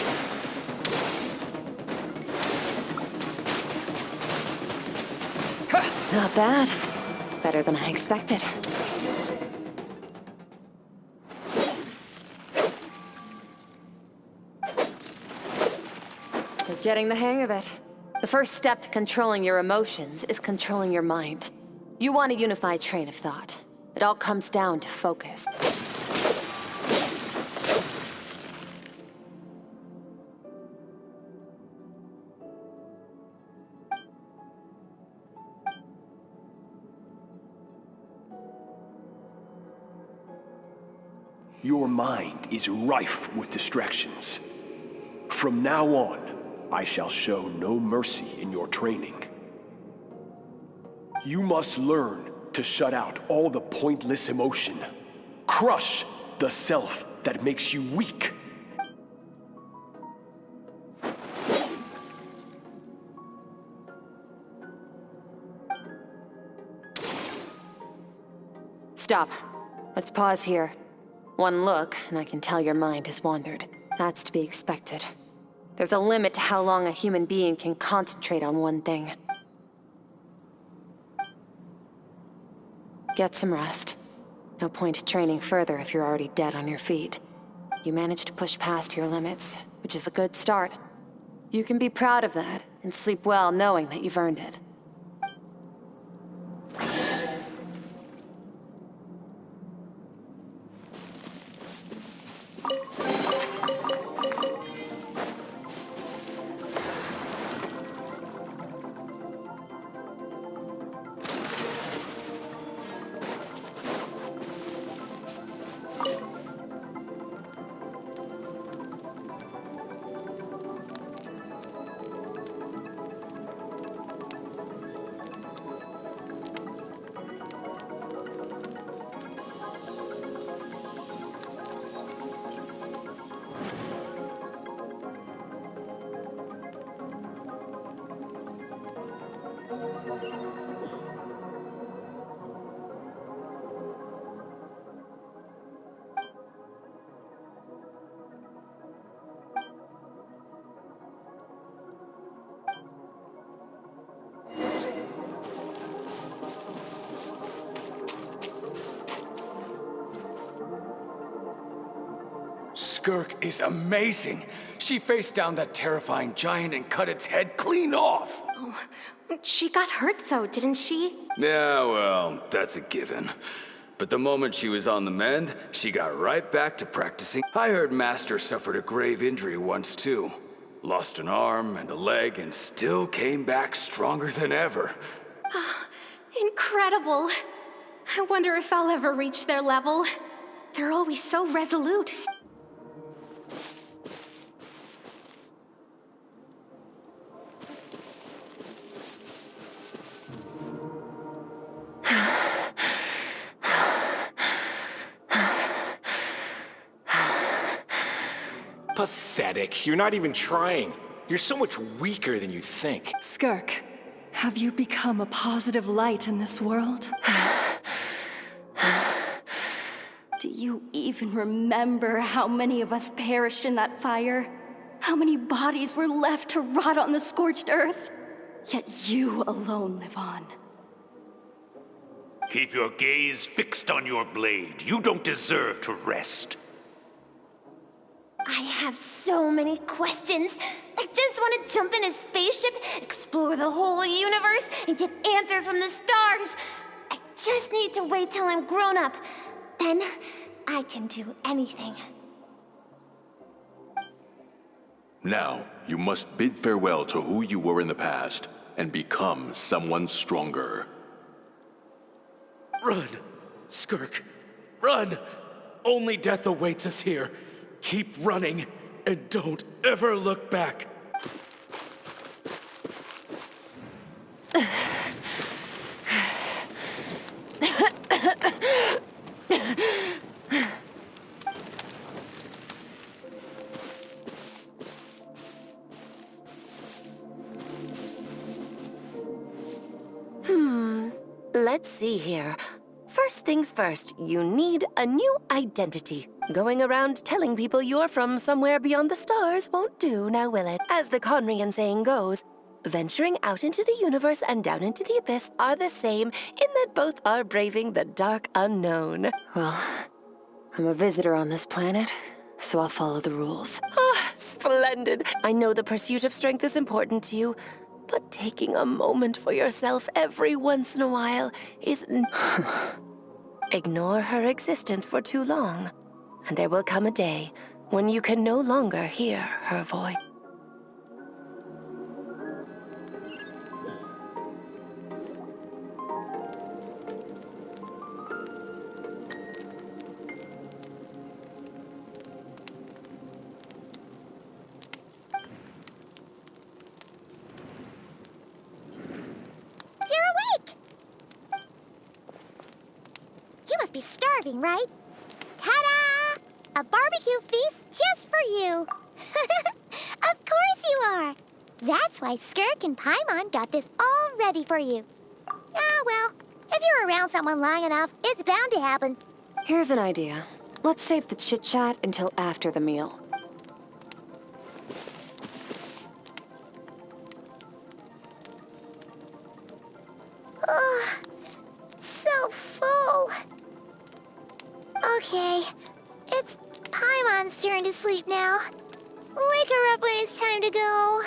Not bad. Better than I expected. You're getting the hang of it. The first step to controlling your emotions is controlling your mind. You want a unified train of thought. It all comes down to focus. Your mind is rife with distractions. From now on, I shall show no mercy in your training. You must learn to shut out all the pointless emotion. Crush the self that makes you weak. Stop. Let's pause here. One look, and I can tell your mind has wandered. That's to be expected. There's a limit to how long a human being can concentrate on one thing. Get some rest. No point training further if you're already dead on your feet. You managed to push past your limits, which is a good start. You can be proud of that, and sleep well knowing that you've earned it. Skirk is amazing. She faced down that terrifying giant and cut its head clean off. Oh, she got hurt though, didn't she? Yeah, well, that's a given. But the moment she was on the mend, she got right back to practicing. I heard Master suffered a grave injury once too. Lost an arm and a leg and still came back stronger than ever. Incredible. I wonder if I'll ever reach their level. They're always so resolute. Pathetic. You're not even trying. You're so much weaker than you think. Skirk, have you become a positive light in this world? Do you even remember how many of us perished in that fire? How many bodies were left to rot on the scorched earth? Yet you alone live on. Keep your gaze fixed on your blade. You don't deserve to rest. I have so many questions. I just want to jump in a spaceship, explore the whole universe, and get answers from the stars. I just need to wait till I'm grown up. Then I can do anything. Now, you must bid farewell to who you were in the past and become someone stronger. Run, Skirk, run! Only death awaits us here. Keep running, and don't ever look back. Let's see here. First things first, you need a new identity. Going around telling people you're from somewhere beyond the stars won't do, now will it? As the Conrian saying goes, venturing out into the universe and down into the abyss are the same in that both are braving the dark unknown. Well, I'm a visitor on this planet, so I'll follow the rules. Ah, splendid. I know the pursuit of strength is important to you, but taking a moment for yourself every once in a while is... Ignore her existence for too long, and there will come a day when you can no longer hear her voice. You're awake! You must be starving, right? Ta-da! A barbecue feast just for you! Of course you are! That's why Skirk and Paimon got this all ready for you. Ah, well, if you're around someone long enough, it's bound to happen. Here's an idea. Let's save the chit-chat until after the meal. Oh, so full. Okay, it's Paimon's turn to sleep now. Wake her up when it's time to go.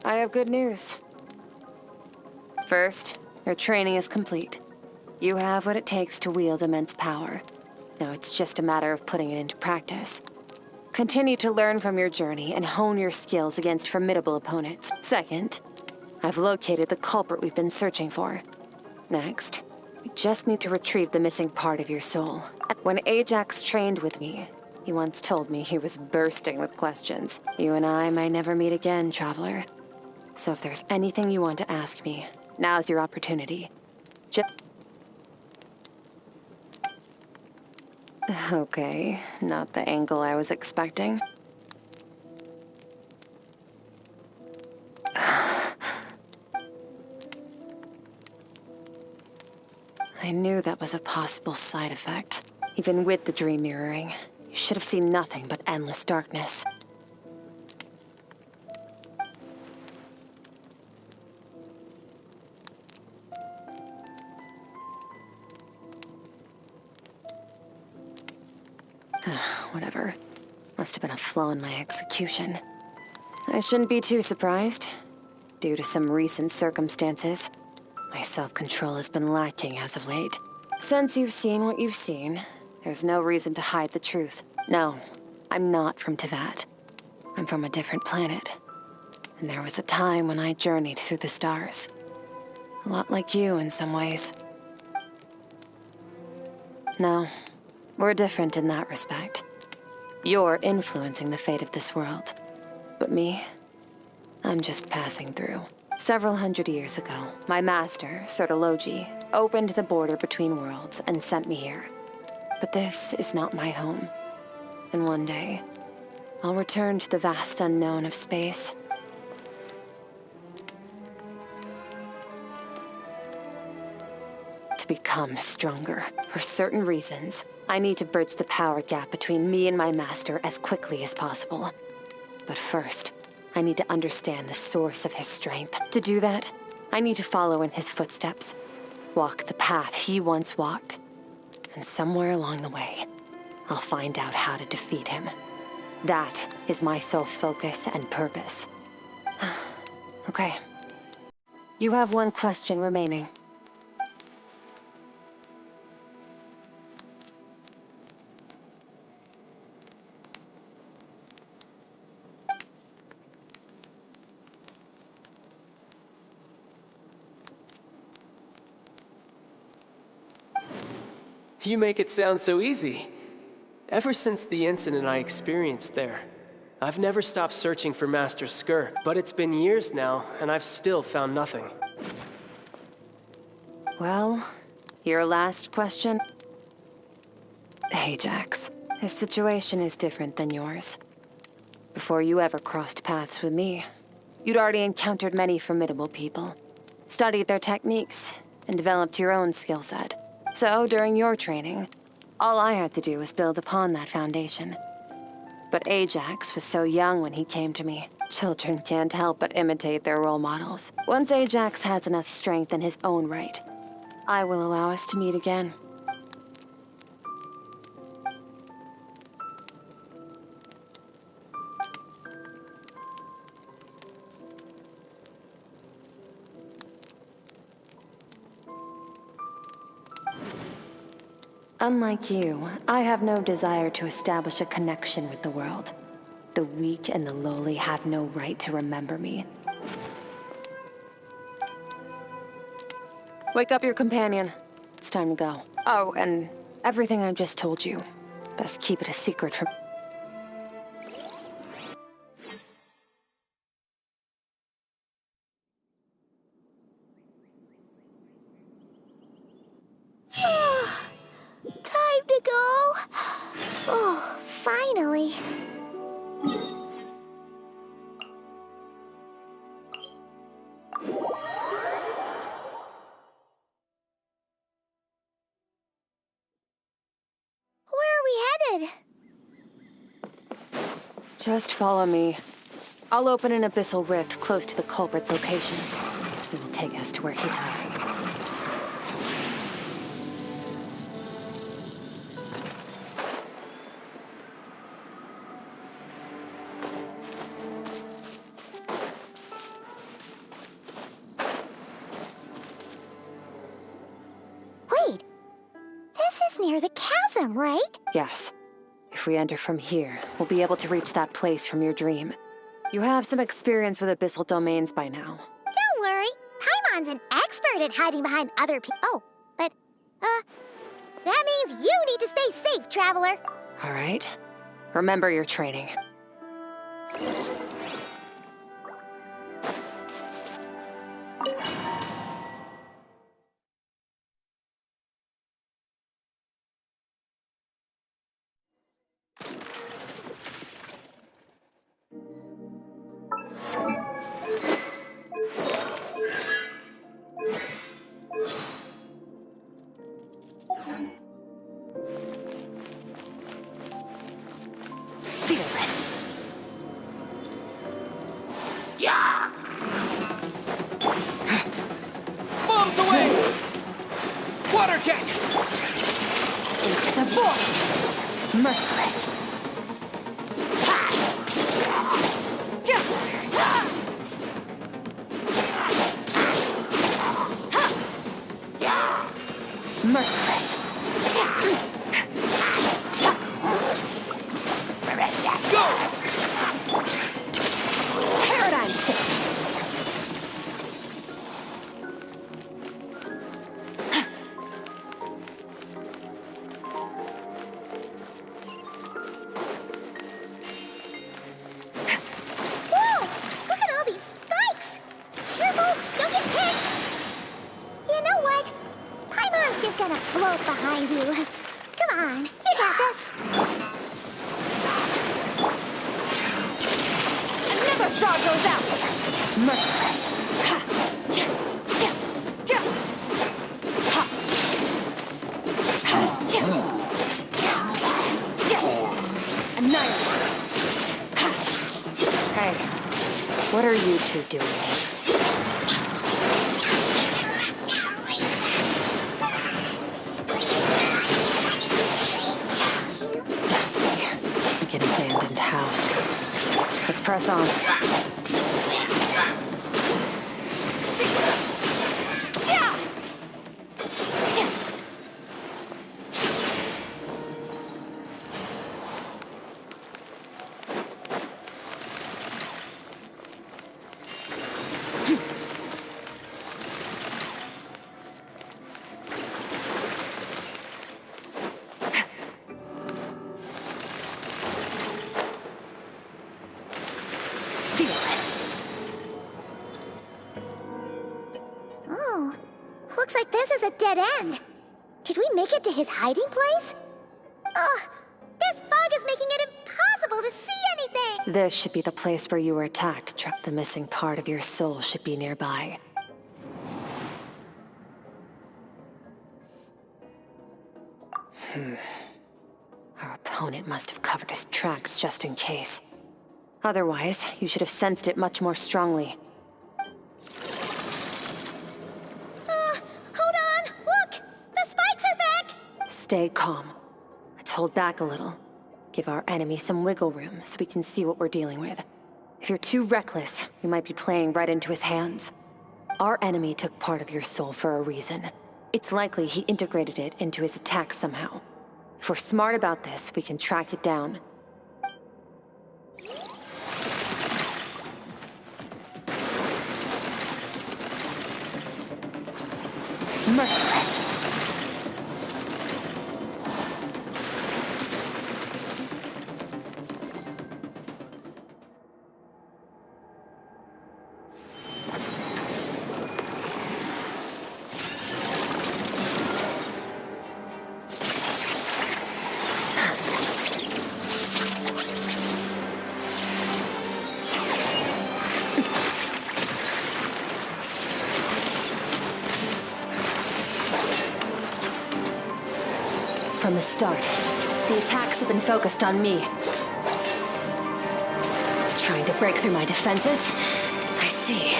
I have good news. First, your training is complete. You have what it takes to wield immense power. Now it's just a matter of putting it into practice. Continue to learn from your journey and hone your skills against formidable opponents. Second, I've located the culprit we've been searching for. Next, we just need to retrieve the missing part of your soul. When Ajax trained with me, he once told me he was bursting with questions. You and I may never meet again, traveler. So if there's anything you want to ask me, now's your opportunity. Okay, not the angle I was expecting. I knew that was a possible side effect. Even with the dream mirroring, you should have seen nothing but endless darkness. whatever. Must have been a flaw in my execution. I shouldn't be too surprised. Due to some recent circumstances, my self-control has been lacking as of late. Since you've seen what you've seen, there's no reason to hide the truth. No, I'm not from Teyvat. I'm from a different planet. And there was a time when I journeyed through the stars. A lot like you in some ways. No, we're different in that respect. You're influencing the fate of this world. But me, I'm just passing through. Several hundred years ago, my master, Sertologi, opened the border between worlds and sent me here. But this is not my home. And one day, I'll return to the vast unknown of space. To become stronger. For certain reasons, I need to bridge the power gap between me and my master as quickly as possible. But first, I need to understand the source of his strength. To do that, I need to follow in his footsteps. Walk the path he once walked. And somewhere along the way, I'll find out how to defeat him. That is my sole focus and purpose. Okay. You have one question remaining. You make it sound so easy. Ever since the incident I experienced there, I've never stopped searching for Master Skirk, but it's been years now, and I've still found nothing. Well, your last question? Ajax, his situation is different than yours. Before you ever crossed paths with me, you'd already encountered many formidable people, studied their techniques, and developed your own skill set. So, during your training, all I had to do was build upon that foundation. But Ajax was so young when he came to me. Children can't help but imitate their role models. Once Ajax has enough strength in his own right, I will allow us to meet again. Unlike you, I have no desire to establish a connection with the world. The weak and the lowly have no right to remember me. Wake up your companion. It's time to go. Oh, and everything I just told you, best keep it a secret from... Time to go. Oh, finally. Where are we headed? Just follow me. I'll open an abyssal rift close to the culprit's location. It will take us to where he's hiding. Wait, this is near the chasm, right? Yes. If we enter from here, we'll be able to reach that place from your dream. You have some experience with abyssal domains by now. Don't worry. Paimon's an expert at hiding behind other people. Oh, but, that means you need to stay safe, traveler. All right. Remember your training. Bombs away! Water jet! Into the void! Merciless! Merciless. Go! Paradigm shift. Whoa! Look at all these spikes! Careful! Don't get hit! You know what? Paimon's just gonna float behind you. Come on, you got this. Never star goes out. Merciless. Annihilate. Hey, what are you two doing? Dusty, like an abandoned house. Let's press on. Oh, looks like this is a dead end. Did we make it to his hiding place? Ugh, this fog is making it impossible to see anything! This should be the place where you were attacked, Trap. The missing part of your soul should be nearby. Our opponent must have covered his tracks just in case. Otherwise, you should have sensed it much more strongly. Hold on! Look! The spikes are back! Stay calm. Let's hold back a little. Give our enemy some wiggle room so we can see what we're dealing with. If you're too reckless, we might be playing right into his hands. Our enemy took part of your soul for a reason. It's likely he integrated it into his attack somehow. If we're smart about this, we can track it down. Merciless. From the start, the attacks have been focused on me. Trying to break through my defenses? I see.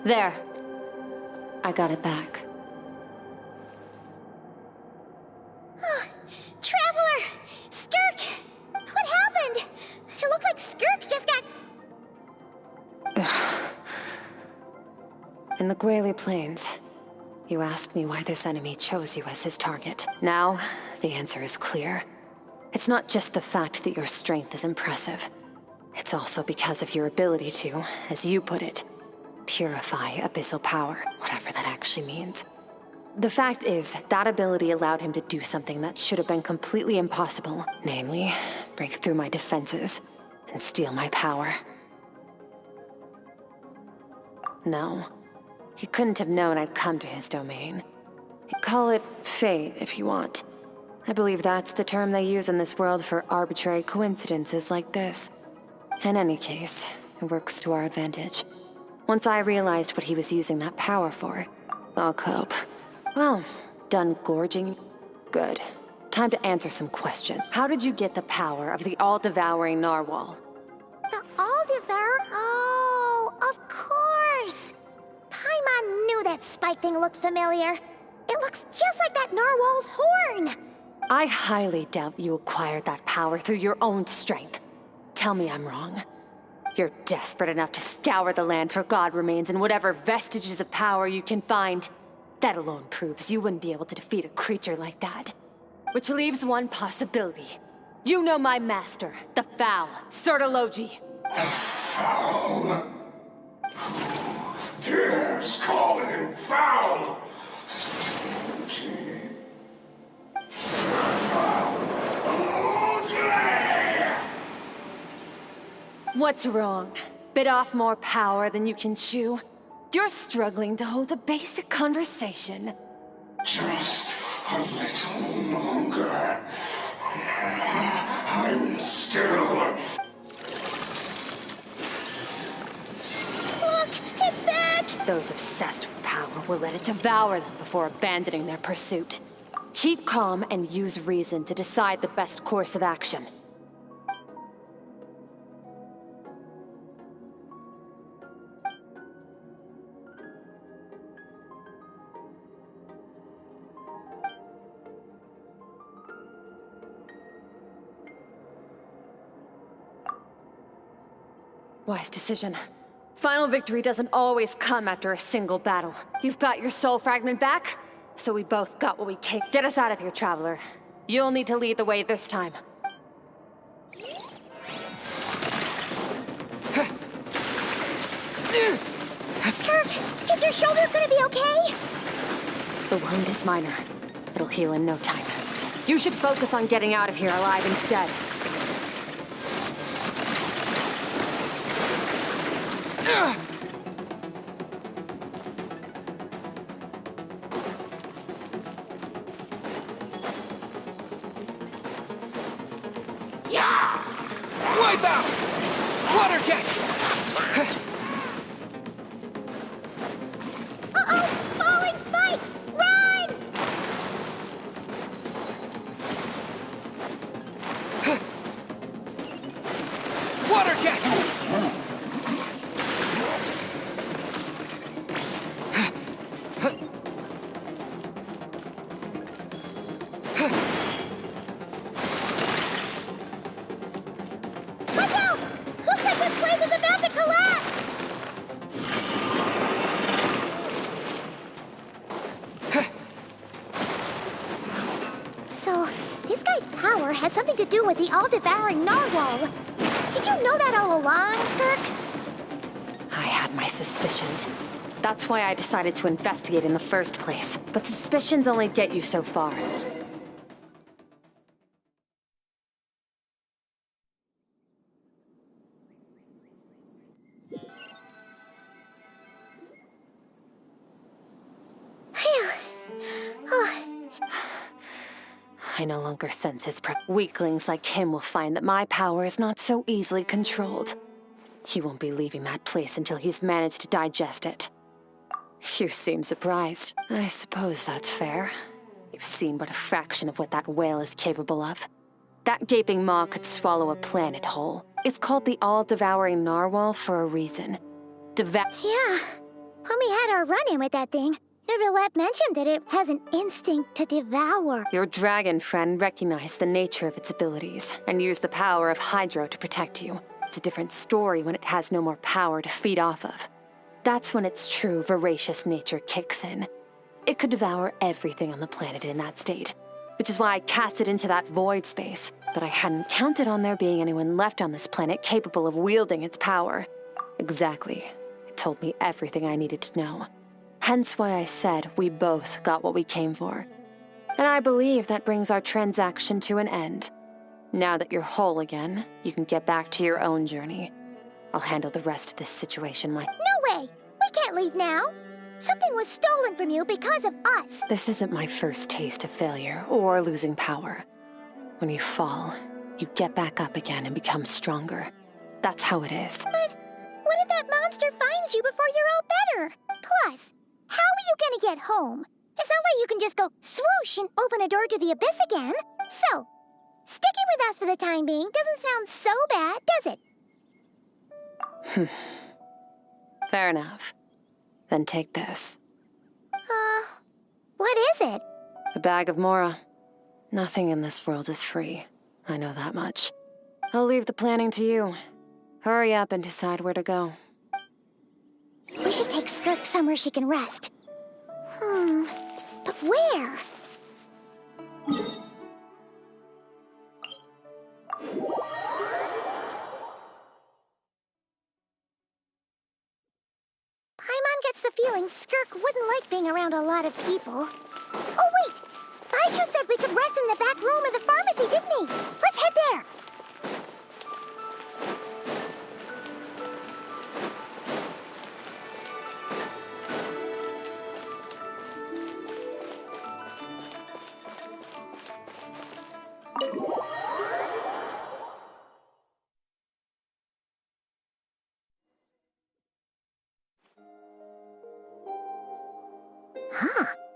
There. I got it back. Traveler! Skirk! What happened? It looked like Skirk just got... In the Guili Plains, you asked me why this enemy chose you as his target. Now, the answer is clear. It's not just the fact that your strength is impressive. It's also because of your ability to, as you put it, purify abyssal power, whatever that actually means. The fact is, that ability allowed him to do something that should have been completely impossible. Namely, break through my defenses and steal my power. No, he couldn't have known I'd come to his domain. Call it fate, if you want. I believe that's the term they use in this world for arbitrary coincidences like this. In any case, it works to our advantage. Once I realized what he was using that power for, I'll cope. Well, done gorging? Good. Time to answer some questions. How did you get the power of the all-devouring narwhal? The all-devour? Oh, of course! Paimon knew that spike thing looked familiar. It looks just like that narwhal's horn! I highly doubt you acquired that power through your own strength. Tell me I'm wrong. You're desperate enough to scour the land for god remains and whatever vestiges of power you can find. That alone proves you wouldn't be able to defeat a creature like that. Which leaves one possibility. You know my master, the Foul, Sertologi. The Foul? Who dares call him Foul? What's wrong? Bit off more power than you can chew? You're struggling to hold a basic conversation. Just a little longer. I'm still... Look! It's back! Those obsessed with power will let it devour them before abandoning their pursuit. Keep calm and use reason to decide the best course of action. Wise decision. Final victory doesn't always come after a single battle. You've got your soul fragment back, so we both got what we came. Get us out of here, Traveler. You'll need to lead the way this time. Skirk, is your shoulder gonna be okay? The wound is minor. It'll heal in no time. You should focus on getting out of here alive instead. Yeah! Wipe out! Water jet! Uh-oh! Falling spikes! Run! Water jet! Watch out! Looks like this place is about to collapse! So, this guy's power has something to do with the all-devouring narwhal. Did you know that all along, Skirk? I had my suspicions. That's why I decided to investigate in the first place. But suspicions only get you so far. I no longer sense his weaklings like him will find that my power is not so easily controlled. He won't be leaving that place until he's managed to digest it. You seem surprised. I suppose that's fair. You've seen but a fraction of what that whale is capable of. That gaping maw could swallow a planet whole. It's called the all-devouring narwhal for a reason. Yeah. When we had our run-in with that thing, Neverlet mentioned that it has an instinct to devour. Your dragon friend recognized the nature of its abilities and used the power of Hydro to protect you. It's a different story when it has no more power to feed off of. That's when its true voracious nature kicks in. It could devour everything on the planet in that state, which is why I cast it into that void space. But I hadn't counted on there being anyone left on this planet capable of wielding its power. Exactly. It told me everything I needed to know. Hence why I said we both got what we came for. And I believe that brings our transaction to an end. Now that you're whole again, you can get back to your own journey. I'll handle the rest of this situation No way! We can't leave now! Something was stolen from you because of us. This isn't my first taste of failure or losing power. When you fall, you get back up again and become stronger. That's how it is. But what if that monster finds you before you're all better? Plus, how are you gonna get home? It's not like you can just go swoosh and open a door to the abyss again. So, sticking with us for the time being doesn't sound so bad, does it? Fair enough. Then take this. What is it? A bag of Mora. Nothing in this world is free. I know that much. I'll leave the planning to you. Hurry up and decide where to go. We should take Skirk somewhere she can rest. But where? Paimon gets the feeling Skirk wouldn't like being around a lot of people. Oh wait! Baishu said we could rest in the back room of the pharmacy, didn't he? Let's head there!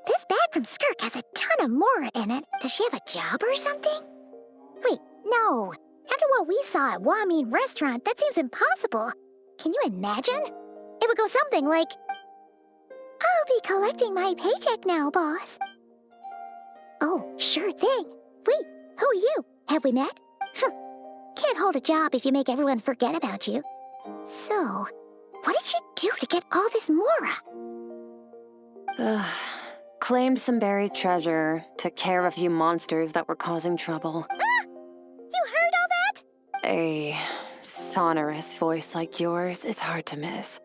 This bag from Skirk has a ton of Mora in it. Does she have a job or something? Wait, no. After what we saw at Wamin Restaurant, that seems impossible. Can you imagine? It would go something like, I'll be collecting my paycheck now, boss. Oh, sure thing. Wait, who are you? Have we met? Can't hold a job if you make everyone forget about you. So, what did she do to get all this Mora? Claimed some buried treasure, took care of a few monsters that were causing trouble. You heard all that? A sonorous voice like yours is hard to miss.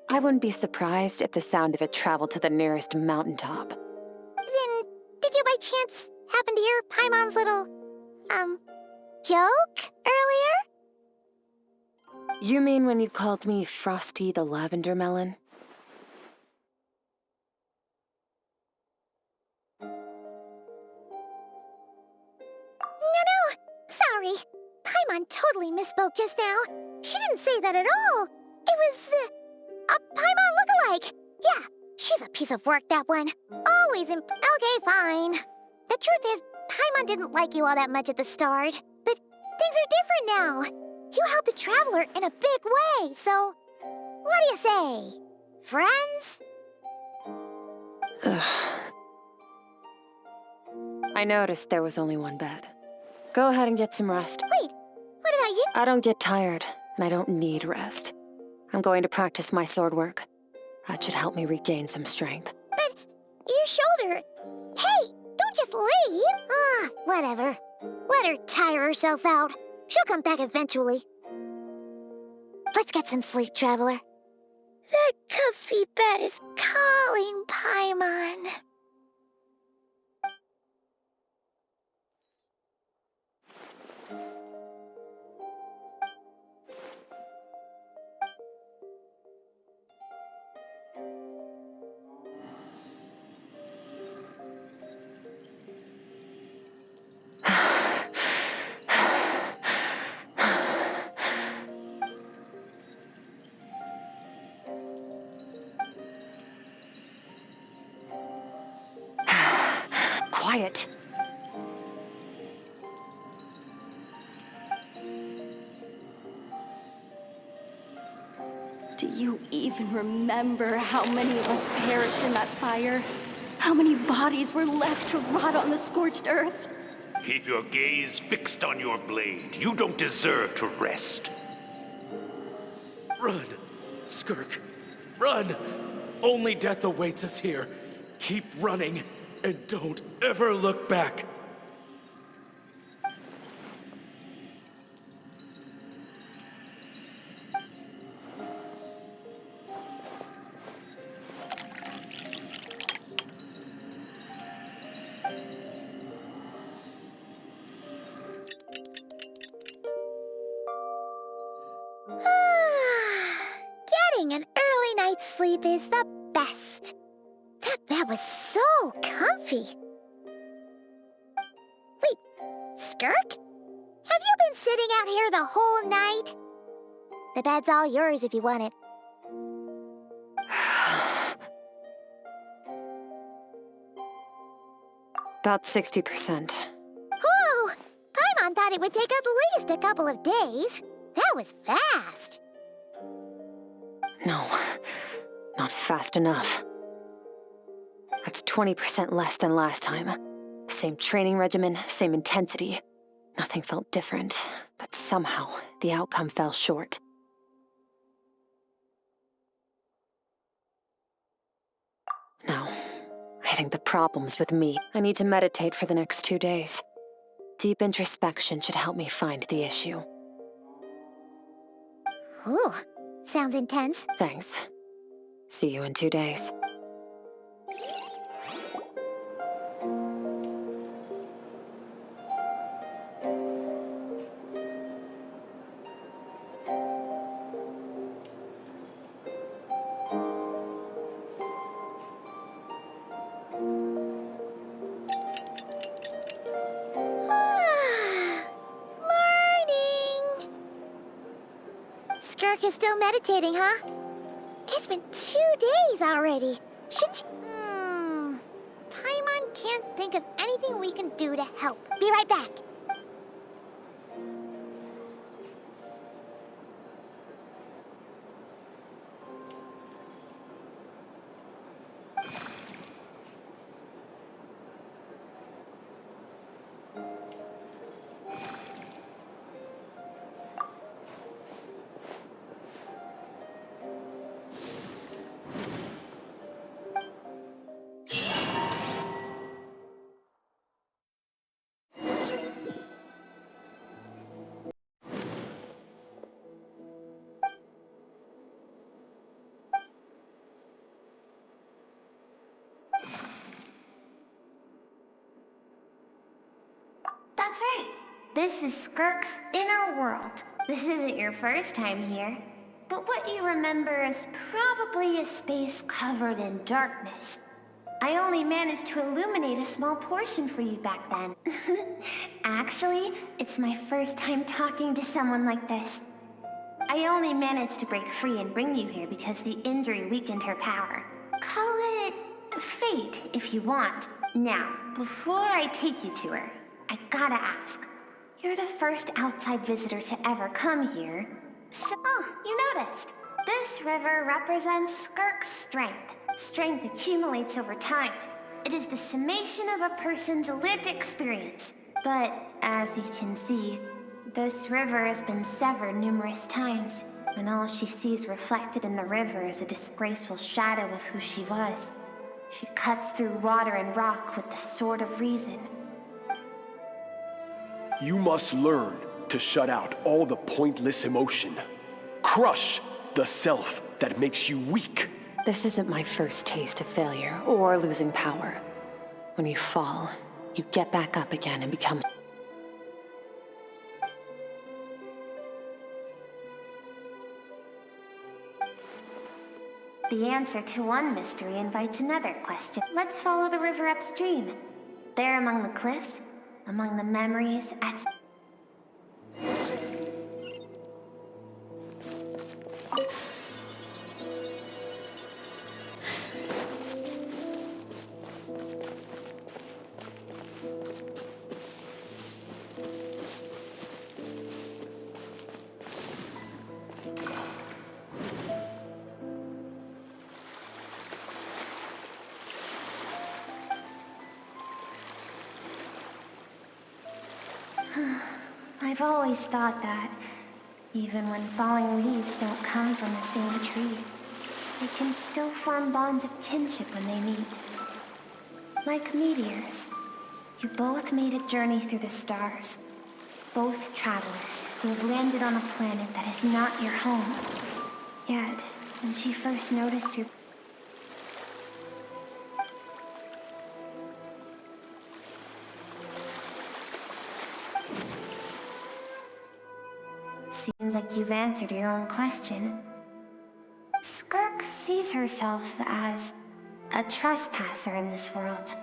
I wouldn't be surprised if the sound of it traveled to the nearest mountaintop. Then, did you by chance happen to hear Paimon's little, joke earlier? You mean when you called me Frosty the Lavender Melon? No, sorry. Paimon totally misspoke just now. She didn't say that at all. It was, a Paimon lookalike. Yeah, she's a piece of work, that one. Always okay, fine. The truth is, Paimon didn't like you all that much at the start. But things are different now. You helped the Traveler in a big way, so... What do you say? Friends? I noticed there was only one bed. Go ahead and get some rest. Wait, what about you? I don't get tired, and I don't need rest. I'm going to practice my sword work. That should help me regain some strength. But your shoulder... Hey, don't just leave! Whatever. Let her tire herself out. She'll come back eventually. Let's get some sleep, Traveler. That comfy bed is calling, Paimon. Quiet. Do you even remember how many of us perished in that fire? How many bodies were left to rot on the scorched earth? Keep your gaze fixed on your blade. You don't deserve to rest. Run, Skirk. Run! Only death awaits us here. Keep running, and don't ever look back. Getting an early night's sleep is the best. That was so comfy. Wait, Skirk? Have you been sitting out here the whole night? The bed's all yours if you want it. About 60%. Whew! Paimon thought it would take at least a couple of days. That was fast. No, not fast enough. That's 20% less than last time. Same training regimen, same intensity. Nothing felt different, but somehow the outcome fell short. No, I think the problem's with me. I need to meditate for the next 2 days. Deep introspection should help me find the issue. Ooh, sounds intense. Thanks. See you in 2 days. Skirk is still meditating, huh? It's been 2 days already. Shouldn't you... Paimon can't think of anything we can do to help. Be right back. That's right. This is Skirk's inner world. This isn't your first time here. But what you remember is probably a space covered in darkness. I only managed to illuminate a small portion for you back then. Actually, it's my first time talking to someone like this. I only managed to break free and bring you here because the injury weakened her power. Call it fate if you want. Now, before I take you to her, I gotta ask. You're the first outside visitor to ever come here. So, you noticed. This river represents Skirk's strength. Strength accumulates over time. It is the summation of a person's lived experience. But, as you can see, this river has been severed numerous times, and all she sees reflected in the river is a disgraceful shadow of who she was. She cuts through water and rock with the sword of reason. You must learn to shut out all the pointless emotion. Crush the self that makes you weak. This isn't my first taste of failure or losing power. When you fall, you get back up again and become... The answer to one mystery invites another question. Let's follow the river upstream. There among the cliffs, among the memories etched... I've always thought that, even when falling leaves don't come from the same tree, they can still form bonds of kinship when they meet. Like meteors, you both made a journey through the stars. Both travelers who have landed on a planet that is not your home. Yet, when she first noticed your... Seems like you've answered your own question. Skirk sees herself as a trespasser in this world.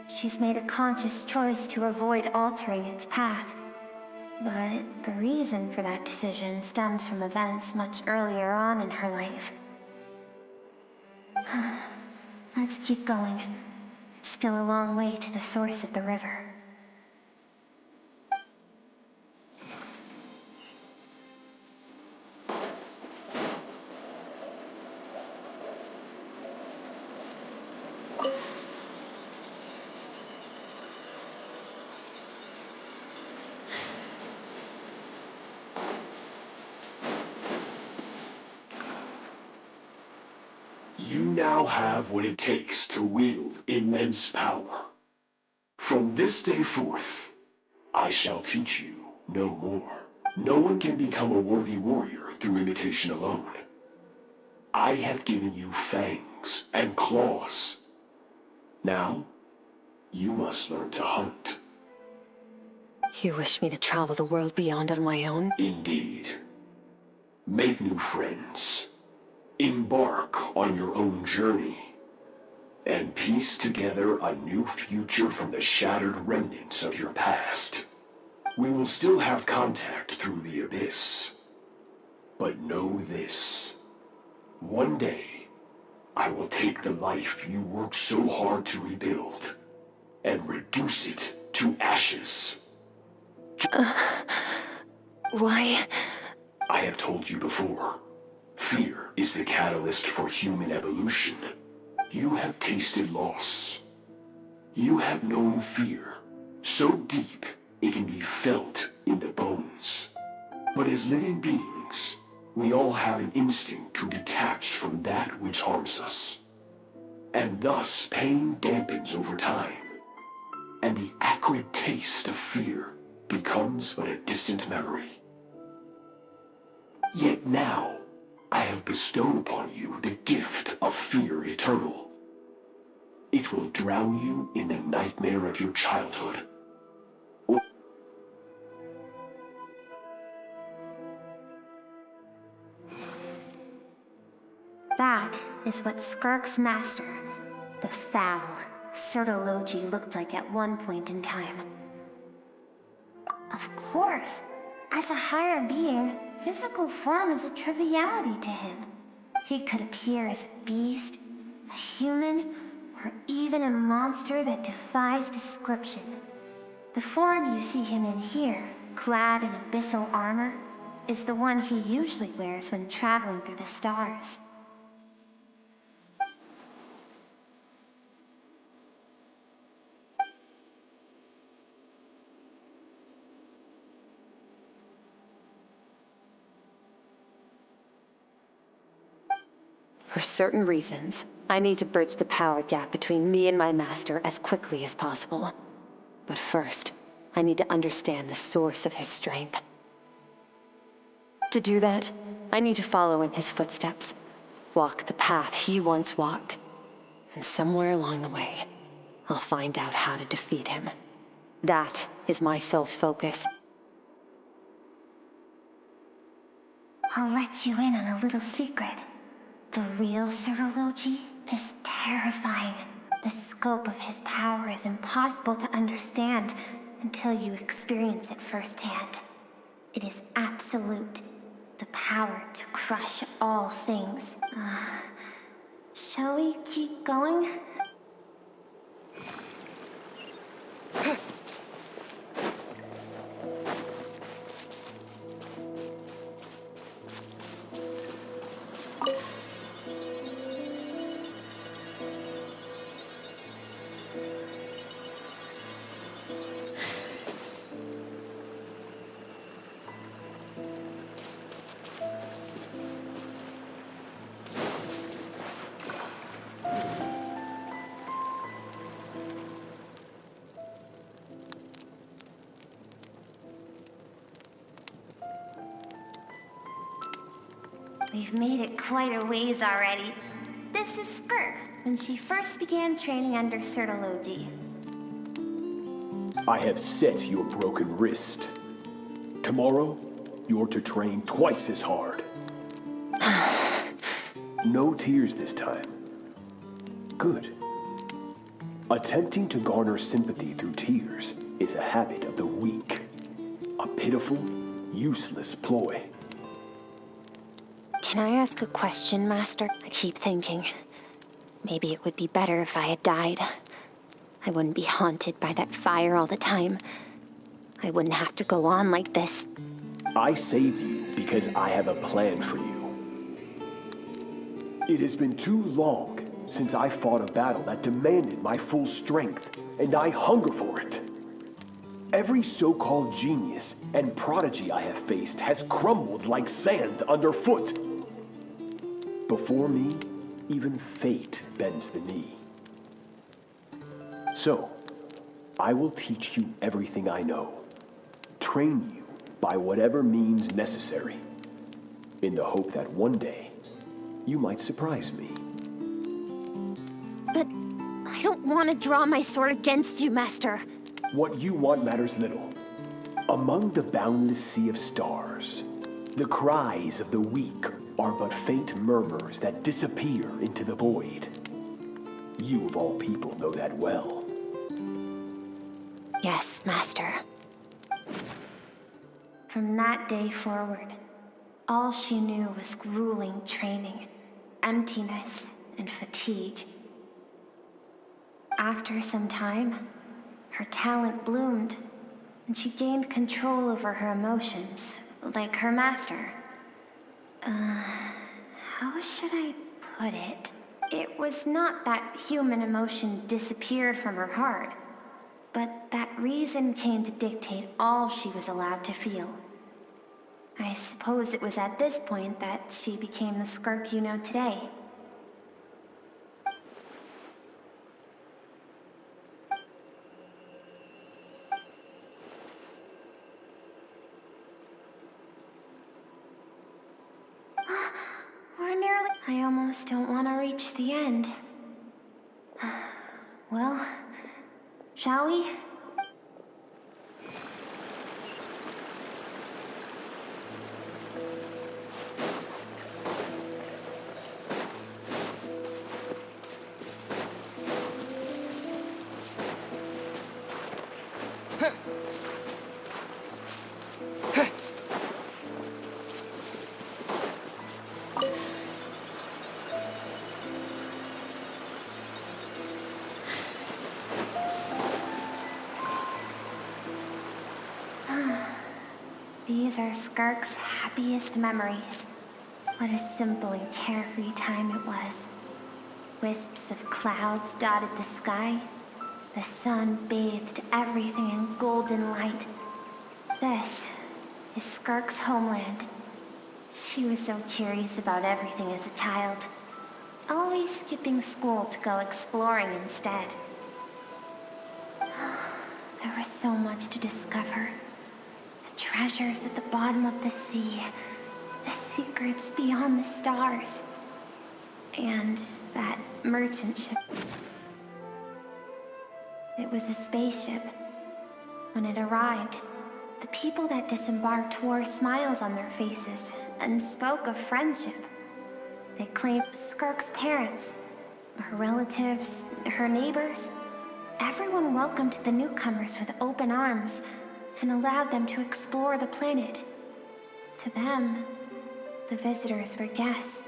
She's made a conscious choice to avoid altering its path. But the reason for that decision stems from events much earlier on in her life. Let's keep going. It's still a long way to the source of the river. You now have what it takes to wield immense power. From this day forth, I shall teach you no more. No one can become a worthy warrior through imitation alone. I have given you fangs and claws. Now, you must learn to hunt. You wish me to travel the world beyond on my own? Indeed. Make new friends. Embark on your own journey. And piece together a new future from the shattered remnants of your past. We will still have contact through the abyss. But know this. One day, I will take the life you worked so hard to rebuild and reduce it to ashes. Why? I have told you before. Fear is the catalyst for human evolution. You have tasted loss. You have known fear so deep it can be felt in the bones. But as living beings, we all have an instinct to detach from that which harms us. And thus pain dampens over time. And the acrid taste of fear becomes but a distant memory. Yet now, I have bestowed upon you the gift of fear eternal. It will drown you in the nightmare of your childhood. That is what Skirk's master, the foul Sertology, looked like at one point in time. Of course, as a higher being, physical form is a triviality to him. He could appear as a beast, a human, or even a monster that defies description. The form you see him in here, clad in abyssal armor, is the one he usually wears when traveling through the stars. For certain reasons, I need to bridge the power gap between me and my master as quickly as possible. But first, I need to understand the source of his strength. To do that, I need to follow in his footsteps, walk the path he once walked, and somewhere along the way, I'll find out how to defeat him. That is my sole focus. I'll let you in on a little secret. The real Sertology is terrifying. The scope of his power is impossible to understand until you experience it firsthand. It is absolute. The power to crush all things. Shall we keep going? We've made it quite a ways already. This is Skirk, when she first began training under Sertology. I have set your broken wrist. Tomorrow, you're to train twice as hard. No tears this time. good. Attempting to garner sympathy through tears is a habit of the weak. A pitiful, useless ploy. Can I ask a question, Master? I keep thinking, maybe it would be better if I had died. I wouldn't be haunted by that fire all the time. I wouldn't have to go on like this. I saved you because I have a plan for you. It has been too long since I fought a battle that demanded my full strength, and I hunger for it. Every so-called genius and prodigy I have faced has crumbled like sand underfoot. Before me, even fate bends the knee. So, I will teach you everything I know. Train you by whatever means necessary, in the hope that one day, you might surprise me. But I don't want to draw my sword against you, Master. What you want matters little. Among the boundless sea of stars, the cries of the weak are but faint murmurs that disappear into the void. You of all people know that well. Yes, Master. From that day forward, all she knew was grueling training, emptiness, and fatigue. After some time, her talent bloomed, and she gained control over her emotions, like her master. How should I put it? It was not that human emotion disappeared from her heart, but that reason came to dictate all she was allowed to feel. I suppose it was at this point that she became the Skirk you know today. We're nearly... I almost don't want to reach the end. Well, shall we? These are Skirk's happiest memories. What a simple and carefree time it was. Wisps of clouds dotted the sky. The sun bathed everything in golden light. This is Skirk's homeland. She was so curious about everything as a child, always skipping school to go exploring instead. There was so much to discover. The treasures at the bottom of the sea, the secrets beyond the stars, and that merchant ship. It was a spaceship. When it arrived, the people that disembarked wore smiles on their faces and spoke of friendship. They claimed Skirk's parents, her relatives, her neighbors. Everyone welcomed the newcomers with open arms and allowed them to explore the planet. To them, the visitors were guests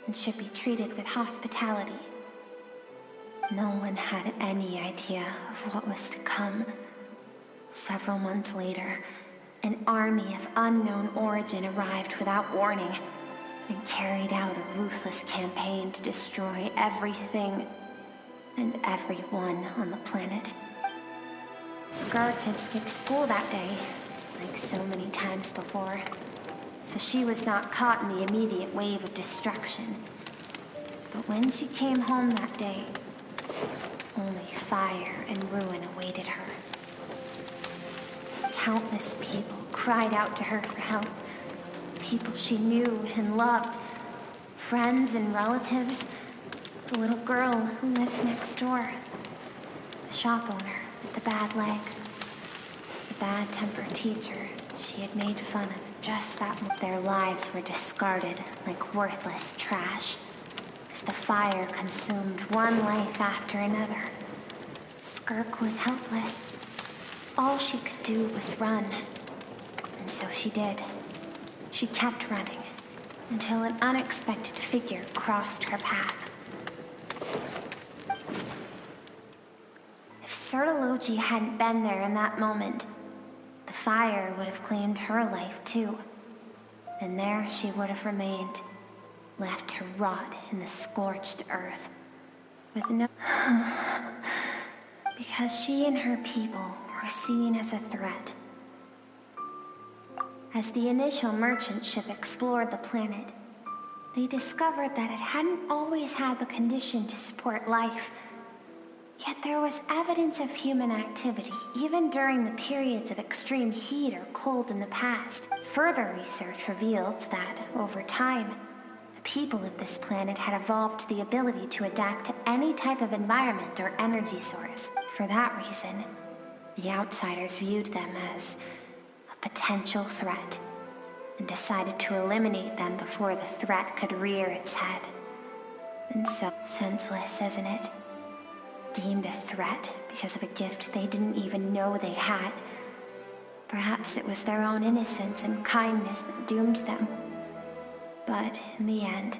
and should be treated with hospitality. No one had any idea of what was to come. Several months later, an army of unknown origin arrived without warning and carried out a ruthless campaign to destroy everything and everyone on the planet. Skirk had skipped school that day, like so many times before, so she was not caught in the immediate wave of destruction. But when she came home that day, only fire and ruin awaited her. Countless people cried out to her for help. People she knew and loved. Friends and relatives. The little girl who lived next door. The shop owner with the bad leg. The bad-tempered teacher she had made fun of just that. Their lives were discarded like worthless trash. as the fire consumed one life after another. Skirk was helpless. All she could do was run. And so she did. She kept running until an unexpected figure crossed her path. If Sertology hadn't been there in that moment, the fire would have claimed her life too. And there she would have remained, left to rot in the scorched earth, with no... because she and her people were seen as a threat. As the initial merchant ship explored the planet, they discovered that it hadn't always had the condition to support life. Yet there was evidence of human activity, even during the periods of extreme heat or cold in the past. Further research revealed that, over time, the people of this planet had evolved the ability to adapt to any type of environment or energy source. For that reason, the outsiders viewed them as a potential threat, and decided to eliminate them before the threat could rear its head. And so, senseless, isn't it? Deemed a threat because of a gift they didn't even know they had. Perhaps it was their own innocence and kindness that doomed them. But in the end,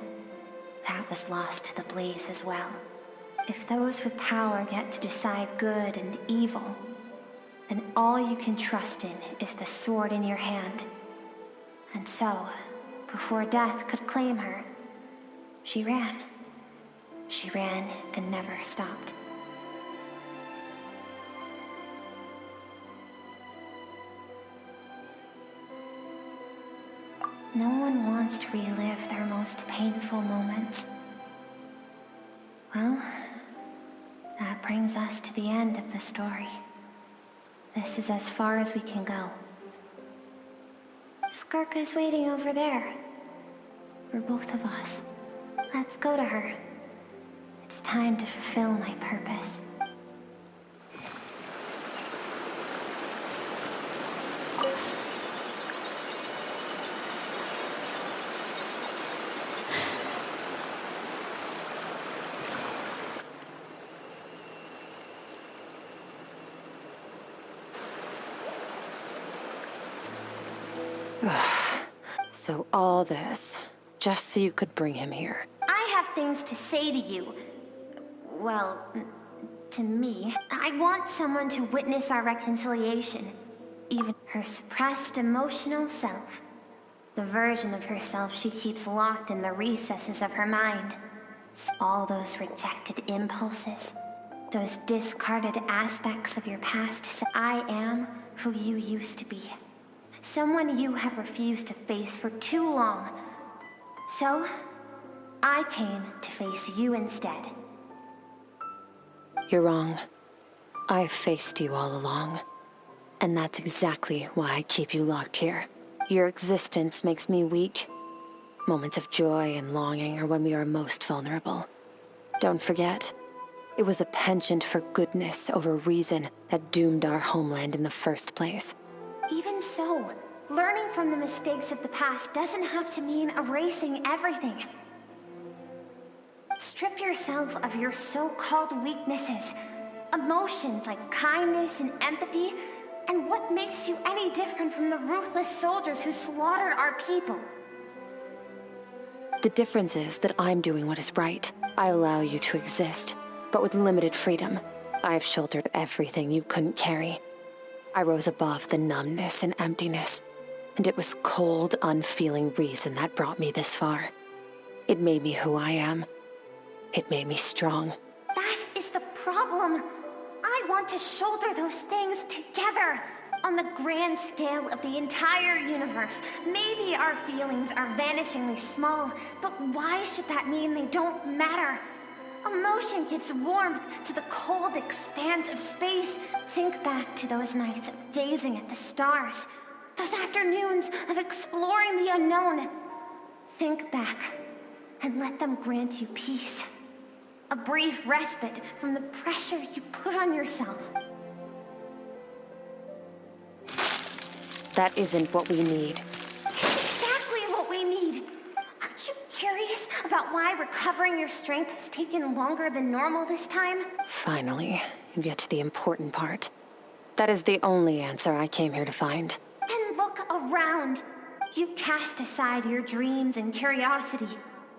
that was lost to the blaze as well. If those with power get to decide good and evil, then all you can trust in is the sword in your hand. And so, before death could claim her, she ran. She ran and never stopped. No one wants to relive their most painful moments. Well, that brings us to the end of the story. This is as far as we can go. Skirk is waiting over there. For both of us. Let's go to her. It's time to fulfill my purpose. So all this, just so you could bring him here. I have things to say to you. Well, to me. I want someone to witness our reconciliation. Even her suppressed emotional self. The version of herself she keeps locked in the recesses of her mind. All those rejected impulses. Those discarded aspects of your past. I am who you used to be. Someone you have refused to face for too long. So, I came to face you instead. You're wrong. I've faced you all along. And that's exactly why I keep you locked here. Your existence makes me weak. Moments of joy and longing are when we are most vulnerable. Don't forget, it was a penchant for goodness over reason that doomed our homeland in the first place. Even so, learning from the mistakes of the past doesn't have to mean erasing everything. Strip yourself of your so-called weaknesses, emotions like kindness and empathy, and what makes you any different from the ruthless soldiers who slaughtered our people? The difference is that I'm doing what is right. I allow you to exist, but with limited freedom. I've shouldered everything you couldn't carry. I rose above the numbness and emptiness, and it was cold, unfeeling reason that brought me this far. It made me who I am. It made me strong. That is the problem. I want to shoulder those things together. On the grand scale of the entire universe, maybe our feelings are vanishingly small, but why should that mean they don't matter? Emotion gives warmth to the cold expanse of space. Think back to those nights of gazing at the stars. Those afternoons of exploring the unknown. Think back and let them grant you peace. A brief respite from the pressure you put on yourself. That isn't what we need. It's exactly what we need. Aren't you curious about why recovering your strength has taken longer than normal this time? Finally, you get to the important part. That is the only answer I came here to find. Then look around. You cast aside your dreams and curiosity.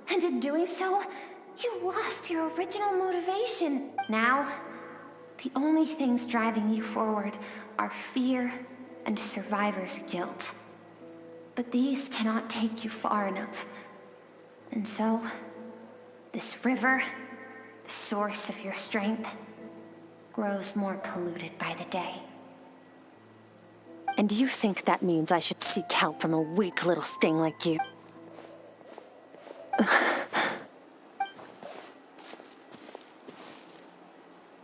And in doing so, you lost your original motivation. Now, the only things driving you forward are fear and survivor's guilt. But these cannot take you far enough. And so, this river, the source of your strength, grows more polluted by the day. And you think that means I should seek help from a weak little thing like you?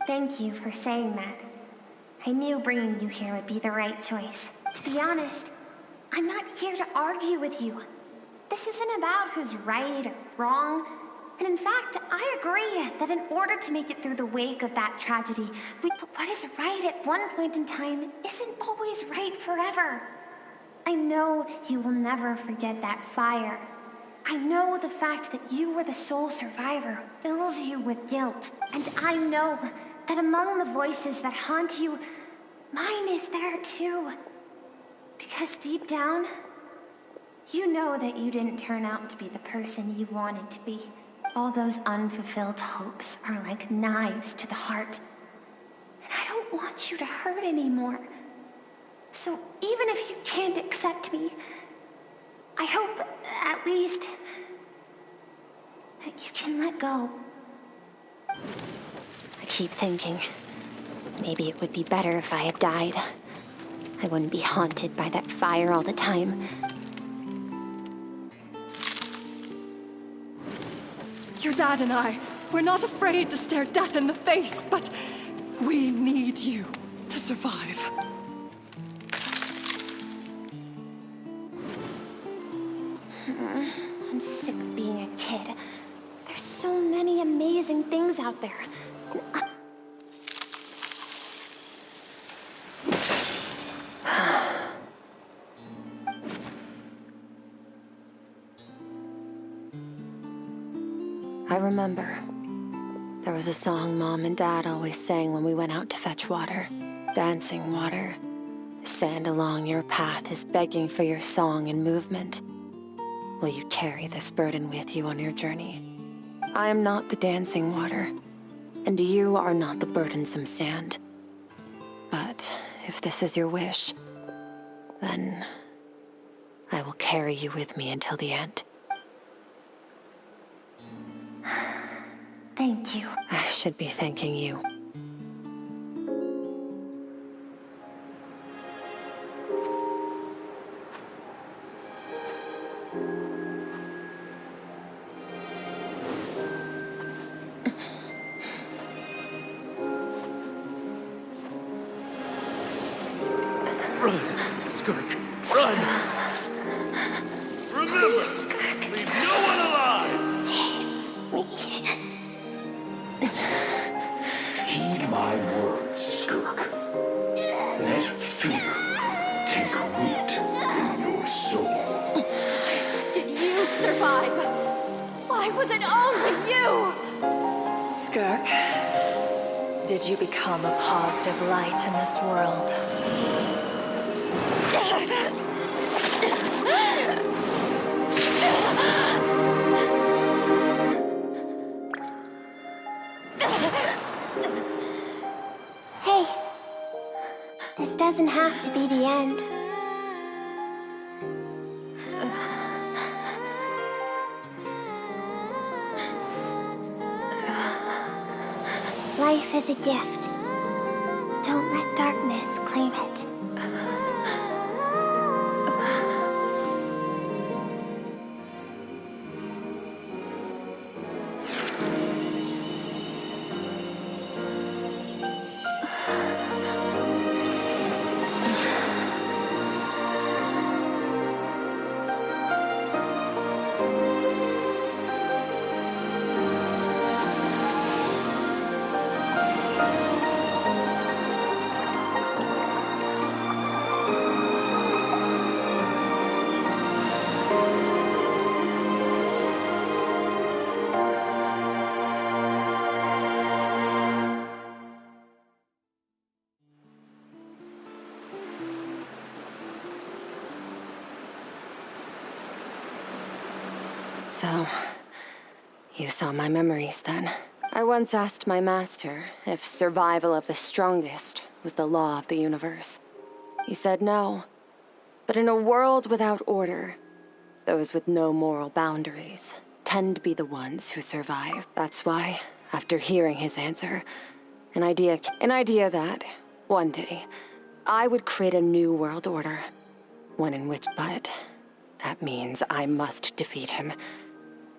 Thank you for saying that. I knew bringing you here would be the right choice. To be honest, I'm not here to argue with you. This isn't about who's right or wrong. And in fact, I agree that in order to make it through the wake of that tragedy, but what is right at one point in time isn't always right forever. I know you will never forget that fire. I know the fact that you were the sole survivor fills you with guilt. And I know that among the voices that haunt you, mine is there too. Because deep down, you know that you didn't turn out to be the person you wanted to be. All those unfulfilled hopes are like knives to the heart. And I don't want you to hurt anymore. So even if you can't accept me, I hope, at least, that you can let go. I keep thinking, maybe it would be better if I had died. I wouldn't be haunted by that fire all the time. Your dad and I, we're not afraid to stare death in the face, but we need you to survive. I'm sick of being a kid. There's so many amazing things out there. I remember. There was a song Mom and Dad always sang when we went out to fetch water. Dancing water. The sand along your path is begging for your song and movement. Will you carry this burden with you on your journey? I am not the dancing water, and you are not the burdensome sand. But if this is your wish, then I will carry you with me until the end. Thank you. I should be thanking you. Run, Skirk, run! Remember, leave no one alive! Heed my words, Skirk. Let fear take root in your soul. Did you survive? Why was it only you? Skirk, did you become a positive light in this world? Hey, this doesn't have to be the end. Life is a gift. Don't let darkness claim it. So, you saw my memories then. I once asked my master if survival of the strongest was the law of the universe. He said no. But in a world without order, those with no moral boundaries tend to be the ones who survive. That's why, after hearing his answer, an idea that, one day, I would create a new world order. One in which, but that means I must defeat him.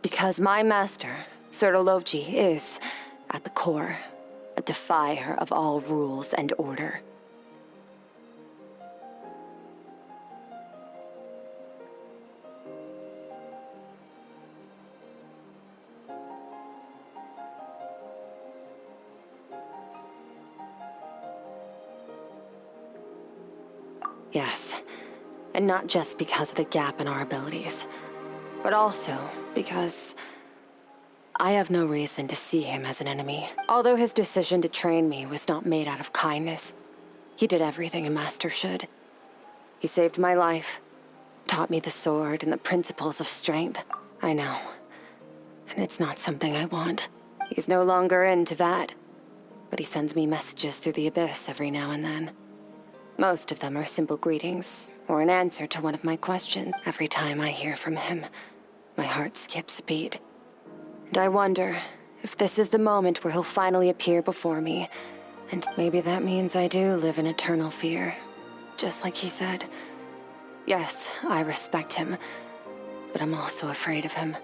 Because my master, Sertologi, is, at the core, a defier of all rules and order. Yes, and not just because of the gap in our abilities, but also because I have no reason to see him as an enemy. Although his decision to train me was not made out of kindness, he did everything a master should. He saved my life, taught me the sword and the principles of strength. I know, and it's not something I want. He's no longer into that, but he sends me messages through the abyss every now and then. Most of them are simple greetings, or an answer to one of my questions. Every time I hear from him, my heart skips a beat. And I wonder if this is the moment where he'll finally appear before me. And maybe that means I do live in eternal fear, just like he said. Yes, I respect him, but I'm also afraid of him.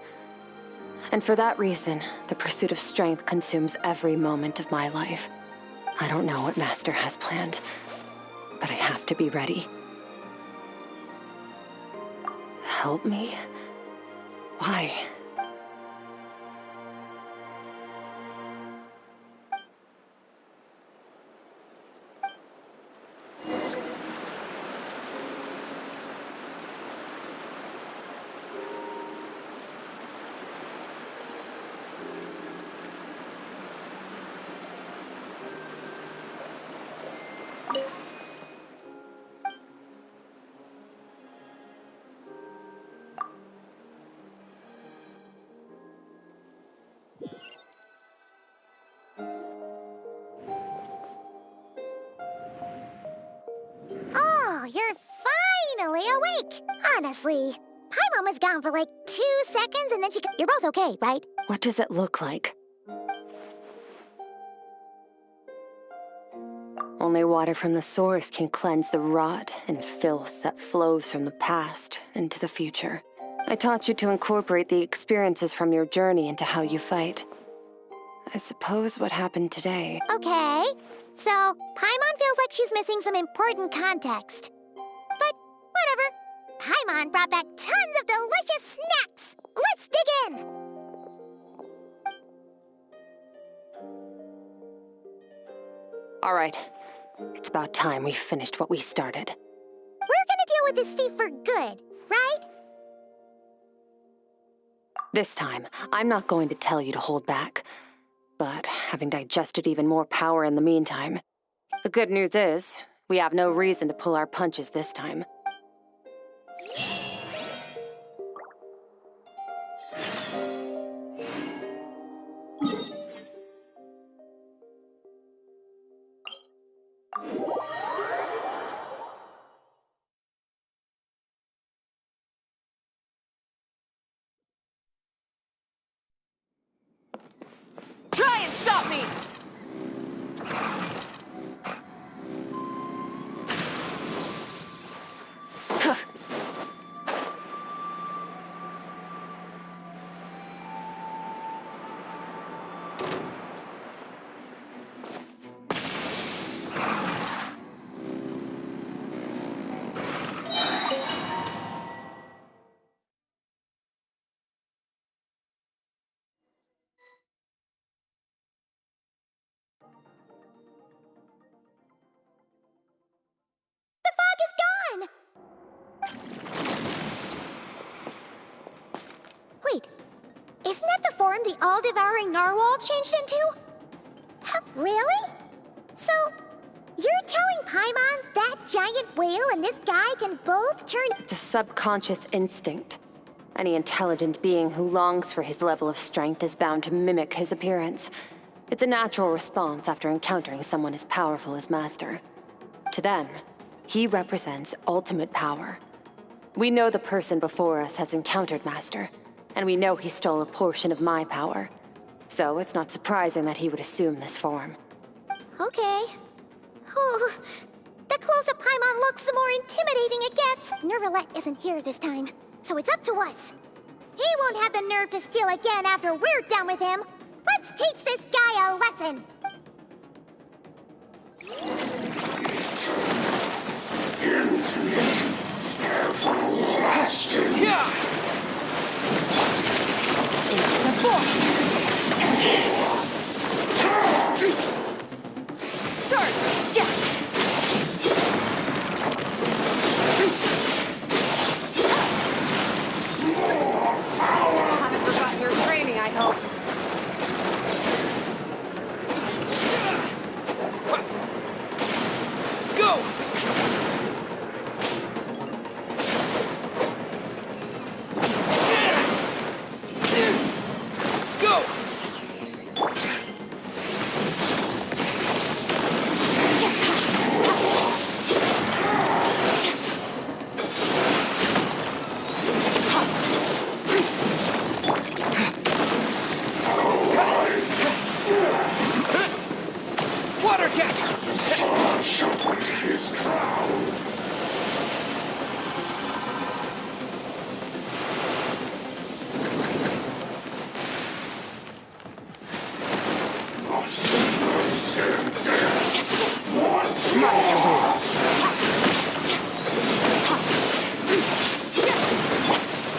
And for that reason, the pursuit of strength consumes every moment of my life. I don't know what Master has planned, but I have to be ready. Help me? Why? Oh, you're finally awake! Honestly, Paimon was gone for like 2 seconds and then You're both okay, right? What does it look like? Only water from the source can cleanse the rot and filth that flows from the past into the future. I taught you to incorporate the experiences from your journey into how you fight. I suppose what happened today... Okay, so Paimon feels like she's missing some important context. But whatever. Paimon brought back tons of delicious snacks! Let's dig in! All right. It's about time we finished what we started. We're gonna deal with this thief for good, right? This time, I'm not going to tell you to hold back. But having digested even more power in the meantime, the good news is, we have no reason to pull our punches this time. Try and stop me! Wait, isn't that the form the all-devouring narwhal changed into? Huh, really? So, you're telling Paimon that giant whale and this guy can both turn... It's a subconscious instinct. Any intelligent being who longs for his level of strength is bound to mimic his appearance. It's a natural response after encountering someone as powerful as Master. To them, he represents ultimate power. We know the person before us has encountered Master, and we know he stole a portion of my power. So it's not surprising that he would assume this form. Okay. Oh, the close-up Paimon looks, the more intimidating it gets. Nervalette isn't here this time, so it's up to us. He won't have the nerve to steal again after we're done with him. Let's teach this guy a lesson. Infinite, everlasting. Into the void! Surge! Death! Haven't forgotten your training, I hope. Go! Go! Water jet! The star sharpened his crown.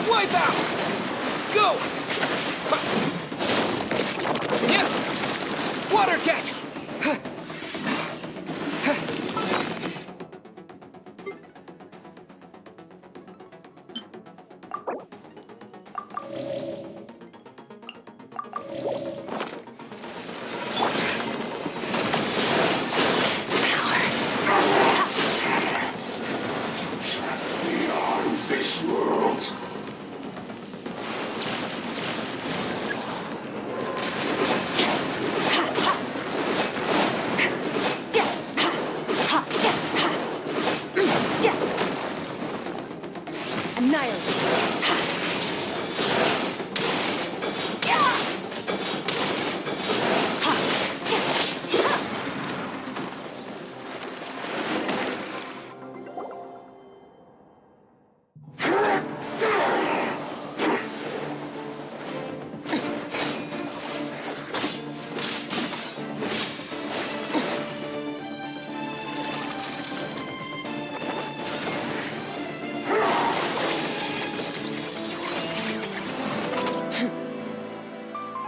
Wipe out! Go! Yeah! Water jet! Beyond this world.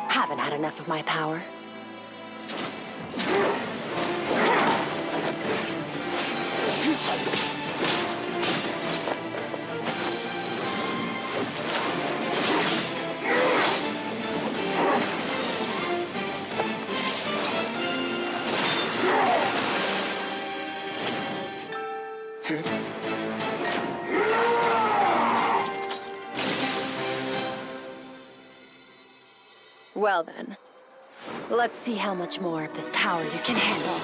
Haven't had enough of my power. Well then, let's see how much more of this power you can handle.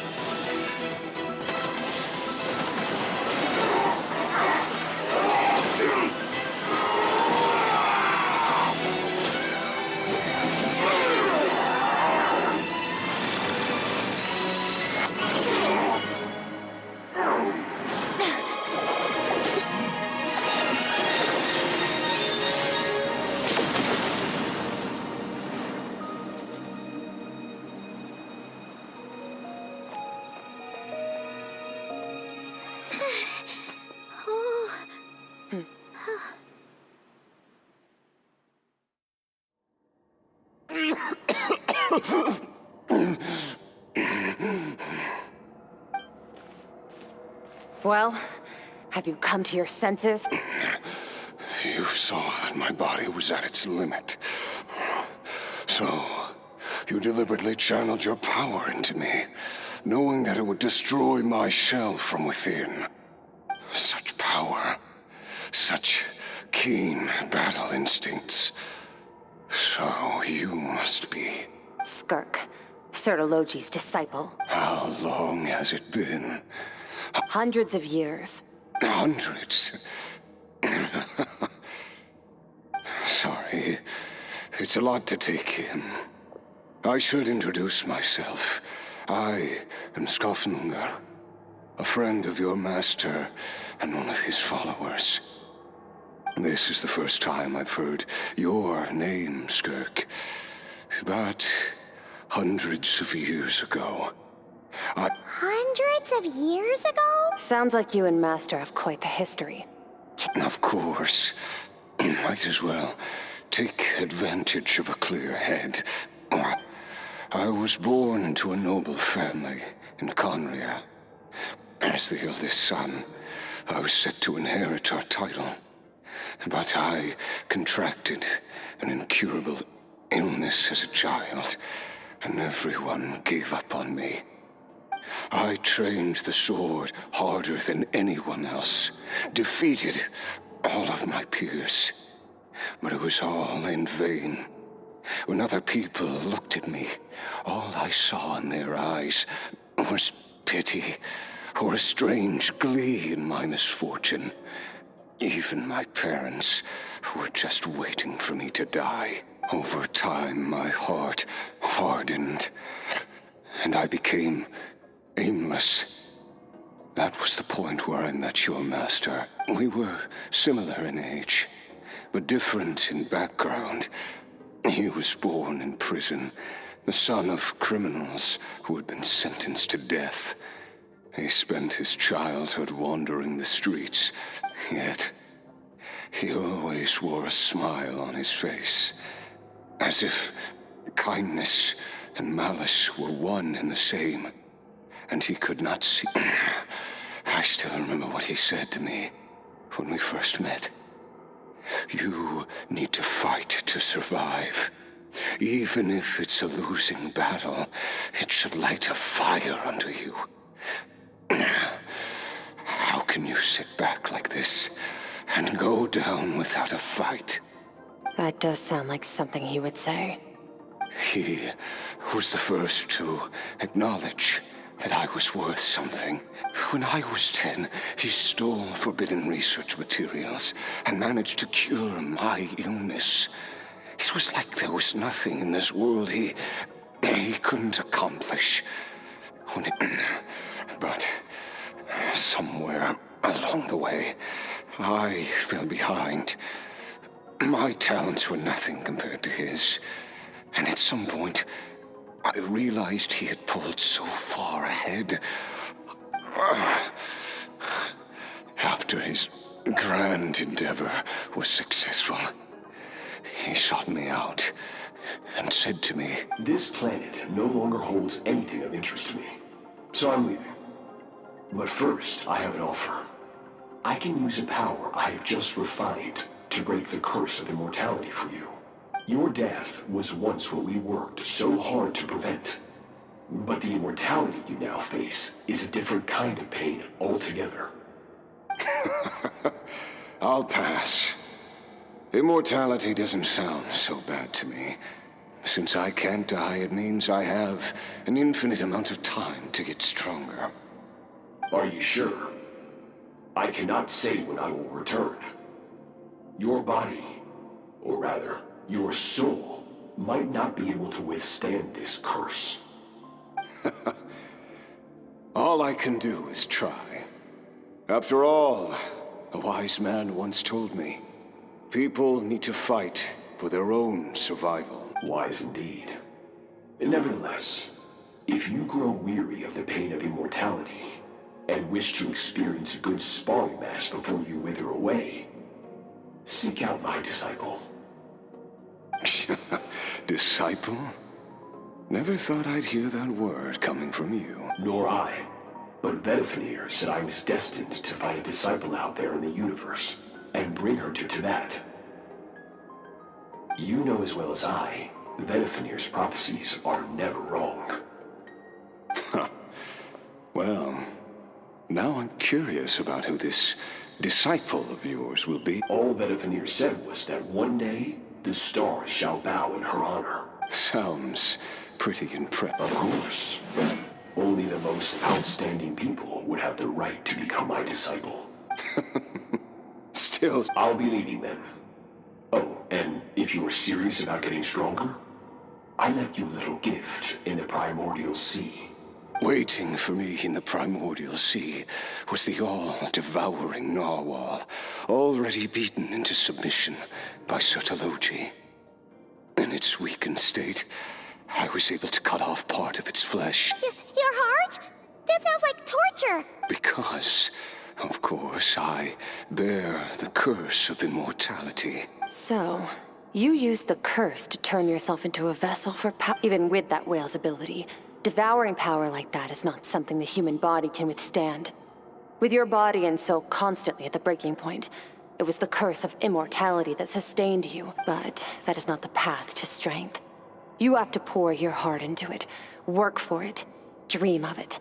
Well, have you come to your senses? You saw that my body was at its limit. So, you deliberately channeled your power into me, knowing that it would destroy my shell from within. Such power, such keen battle instincts. So you must be... Skirk, Sertologi's disciple. How long has it been? Hundreds of years. Hundreds? Sorry. It's a lot to take in. I should introduce myself. I am Skofnungar, a friend of your master and one of his followers. This is the first time I've heard your name, Skirk. But hundreds of years ago, Hundreds of years ago? Sounds like you and Master have quite the history. Of course. Might as well take advantage of a clear head. I was born into a noble family in Conria. As the eldest son, I was set to inherit our title. But I contracted an incurable illness as a child, and everyone gave up on me. I trained the sword harder than anyone else, defeated all of my peers. But it was all in vain. When other people looked at me, all I saw in their eyes was pity or a strange glee in my misfortune. Even my parents were just waiting for me to die. Over time, my heart hardened, and I became aimless. That was the point where I met your master. We were similar in age, but different in background. He was born in prison, the son of criminals who had been sentenced to death. He spent his childhood wandering the streets, yet he always wore a smile on his face, as if kindness and malice were one and the same, and he could not see... I still remember what he said to me when we first met. You need to fight to survive. Even if it's a losing battle, it should light a fire under you. How can you sit back like this and go down without a fight? That does sound like something he would say. He was the first to acknowledge that I was worth something. When I was 10, he stole forbidden research materials and managed to cure my illness. It was like there was nothing in this world he couldn't accomplish. But somewhere along the way, I fell behind. My talents were nothing compared to his. And at some point, I realized he had pulled so far ahead. After his grand endeavor was successful, he sought me out and said to me, "This planet no longer holds anything of interest to me, so I'm leaving. But first, I have an offer. I can use a power I have just refined to break the curse of immortality for you. Your death was once what we worked so hard to prevent. But the immortality you now face is a different kind of pain altogether." I'll pass. Immortality doesn't sound so bad to me. Since I can't die, it means I have an infinite amount of time to get stronger. Are you sure? I cannot say when I will return. Your body, or rather, your soul, might not be able to withstand this curse. All I can do is try. After all, a wise man once told me, people need to fight for their own survival. Wise indeed. Nevertheless, if you grow weary of the pain of immortality, and wish to experience a good sparring match before you wither away, seek out my disciple. Disciple? Never thought I'd hear that word coming from you. Nor I. But Vedifenir said I was destined to find a disciple out there in the universe, and bring her to Tibet. You know as well as I, Vedifenir's prophecies are never wrong. Well, now I'm curious about who this disciple of yours will be... All that Avenir said was that one day, the stars shall bow in her honor. Sounds pretty impressive. Of course. Only the most outstanding people would have the right to become my disciple. Still, I'll be leading them. Oh, and if you are serious about getting stronger, I left you a little gift in the Primordial Sea. waiting for me in the Primordial Sea was the all-devouring narwhal, already beaten into submission by Sertologi. In its weakened state, I was able to cut off part of its flesh. Your heart? That sounds like torture! Because, of course, I bear the curse of immortality. So, you used the curse to turn yourself into a vessel for power. Even with that whale's ability, devouring power like that is not something the human body can withstand. With your body and soul constantly at the breaking point, it was the curse of immortality that sustained you. But that is not the path to strength. You have to pour your heart into it, work for it, dream of it.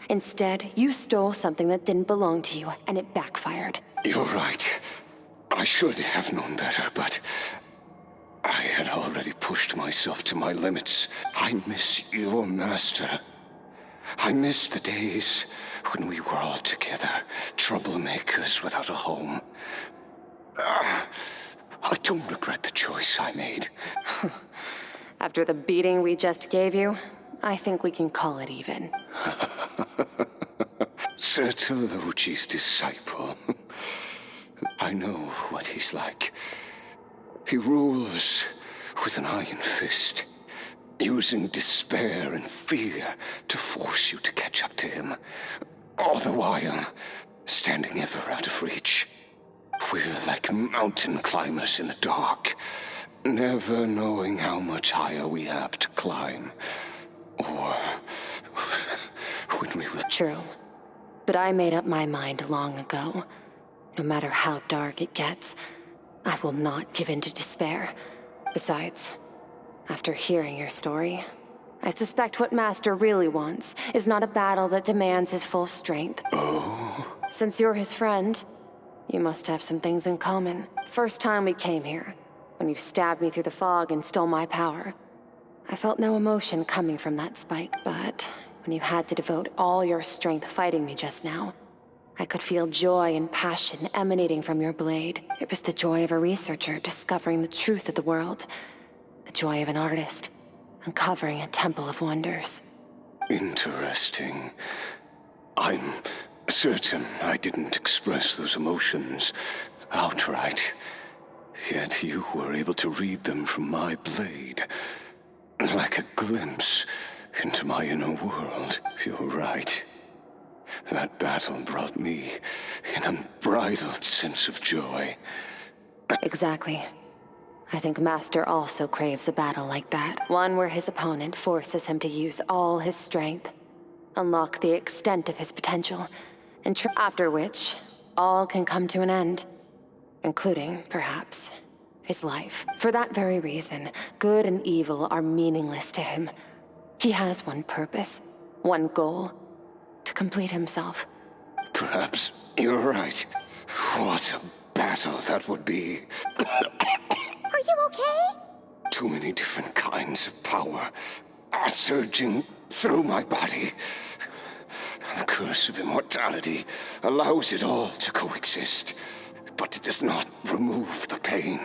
Instead, you stole something that didn't belong to you, and it backfired. You're right. I should have known better, but I had already pushed myself to my limits. I miss your master. I miss the days when we were all together, troublemakers without a home. I don't regret the choice I made. After the beating we just gave you, I think we can call it even. Sertologi's disciple. I know what he's like. He rules with an iron fist, using despair and fear to force you to catch up to him, all the while standing ever out of reach. We're like mountain climbers in the dark, never knowing how much higher we have to climb, or when we will... True. But I made up my mind long ago. No matter how dark it gets, I will not give in to despair. Besides, after hearing your story, I suspect what Master really wants is not a battle that demands his full strength. Oh? Since you're his friend, you must have some things in common. First time we came here, when you stabbed me through the fog and stole my power, I felt no emotion coming from that spike. But when you had to devote all your strength fighting me just now, I could feel joy and passion emanating from your blade. It was the joy of a researcher discovering the truth of the world. The joy of an artist uncovering a temple of wonders. Interesting. I'm certain I didn't express those emotions outright. Yet you were able to read them from my blade. Like a glimpse into my inner world. You're right. That battle brought me an unbridled sense of joy. Exactly. I think Master also craves a battle like that. One where his opponent forces him to use all his strength, unlock the extent of his potential, and after which, all can come to an end. Including, perhaps, his life. For that very reason, good and evil are meaningless to him. He has one purpose, one goal. To complete himself. Perhaps you're right. What a battle that would be. Are you okay? Too many different kinds of power are surging through my body. The curse of immortality allows it all to coexist, but it does not remove the pain.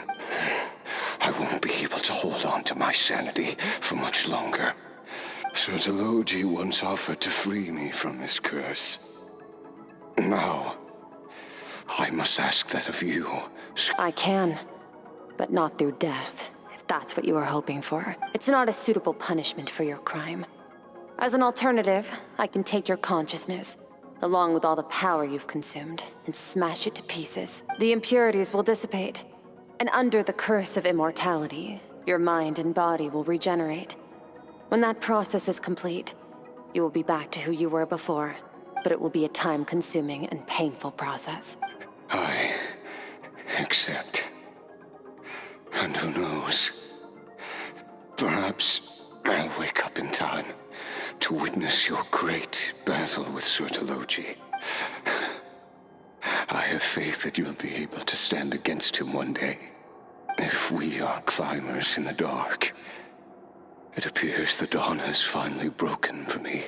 I won't be able to hold on to my sanity for much longer. Sertologi once offered to free me from this curse. Now, I must ask that of you. I can, but not through death, if that's what you are hoping for. It's not a suitable punishment for your crime. As an alternative, I can take your consciousness, along with all the power you've consumed, and smash it to pieces. The impurities will dissipate, and under the curse of immortality, your mind and body will regenerate. When that process is complete, you will be back to who you were before, but it will be a time-consuming and painful process. I accept. And who knows? Perhaps I'll wake up in time to witness your great battle with Sertologi. I have faith that you'll be able to stand against him one day. If we are climbers in the dark, it appears the dawn has finally broken for me.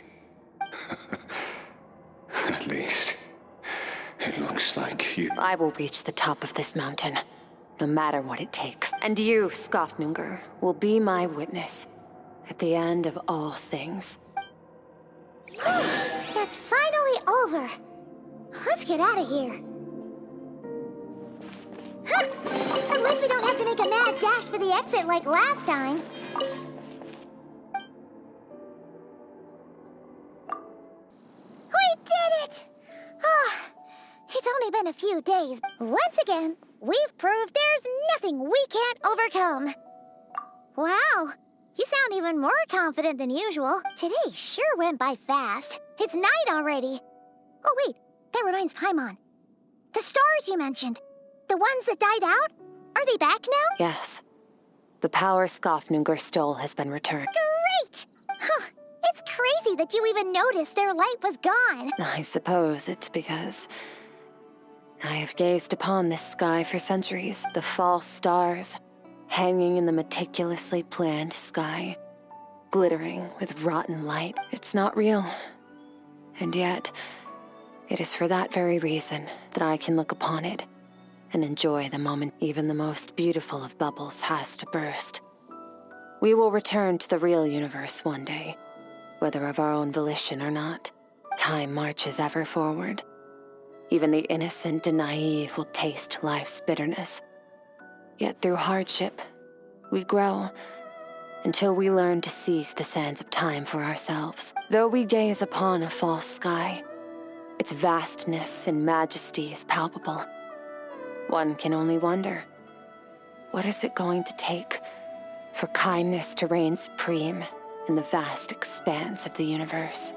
At least, it looks like you... I will reach the top of this mountain, no matter what it takes. And you, Skofnunger, will be my witness at the end of all things. That's finally over. Let's get out of here. At least we don't have to make a mad dash for the exit like last time. We did it! It's only been a few days. Once again, we've proved there's nothing we can't overcome. Wow, you sound even more confident than usual. Today sure went by fast. It's night already. Oh wait, that reminds Paimon. The stars you mentioned, the ones that died out, are they back now? Yes. The power Skofnunger stole has been returned. Great! It's crazy that you even noticed their light was gone. I suppose it's because I have gazed upon this sky for centuries. The false stars, hanging in the meticulously planned sky, glittering with rotten light. It's not real. And yet, it is for that very reason that I can look upon it and enjoy the moment even the most beautiful of bubbles has to burst. We will return to the real universe one day, whether of our own volition or not. Time marches ever forward. Even the innocent and naive will taste life's bitterness. Yet through hardship, we grow until we learn to seize the sands of time for ourselves. Though we gaze upon a false sky, its vastness and majesty is palpable. One can only wonder, what is it going to take for kindness to reign supreme in the vast expanse of the universe?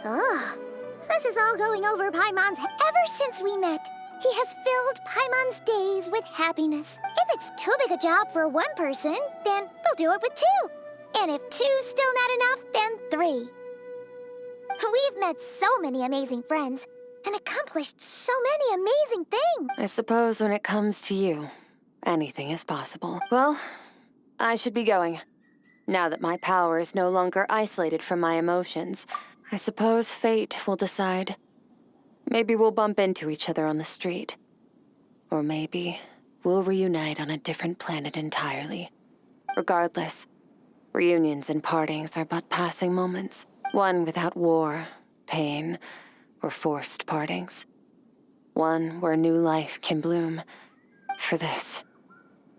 This is all going over Paimon's head. Ever since we met, he has filled Paimon's days with happiness. If it's too big a job for one person, then we'll do it with two. And if two's still not enough, then three. We've met so many amazing friends and accomplished so many amazing things. I suppose when it comes to you, anything is possible. Well, I should be going. Now that my power is no longer isolated from my emotions, I suppose fate will decide. Maybe we'll bump into each other on the street. Or maybe we'll reunite on a different planet entirely. Regardless, reunions and partings are but passing moments. One without war, pain, or forced partings. One where new life can bloom. For this,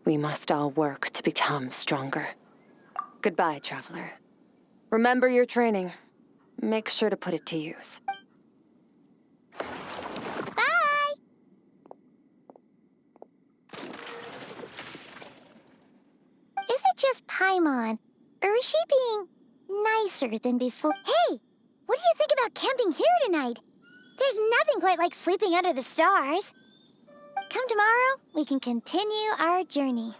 we must all work to become stronger. Goodbye, traveler. Remember your training. Make sure to put it to use. Bye! Is it just Paimon, or is she being nicer than before? Hey! What do you think about camping here tonight? There's nothing quite like sleeping under the stars. Come tomorrow, we can continue our journey.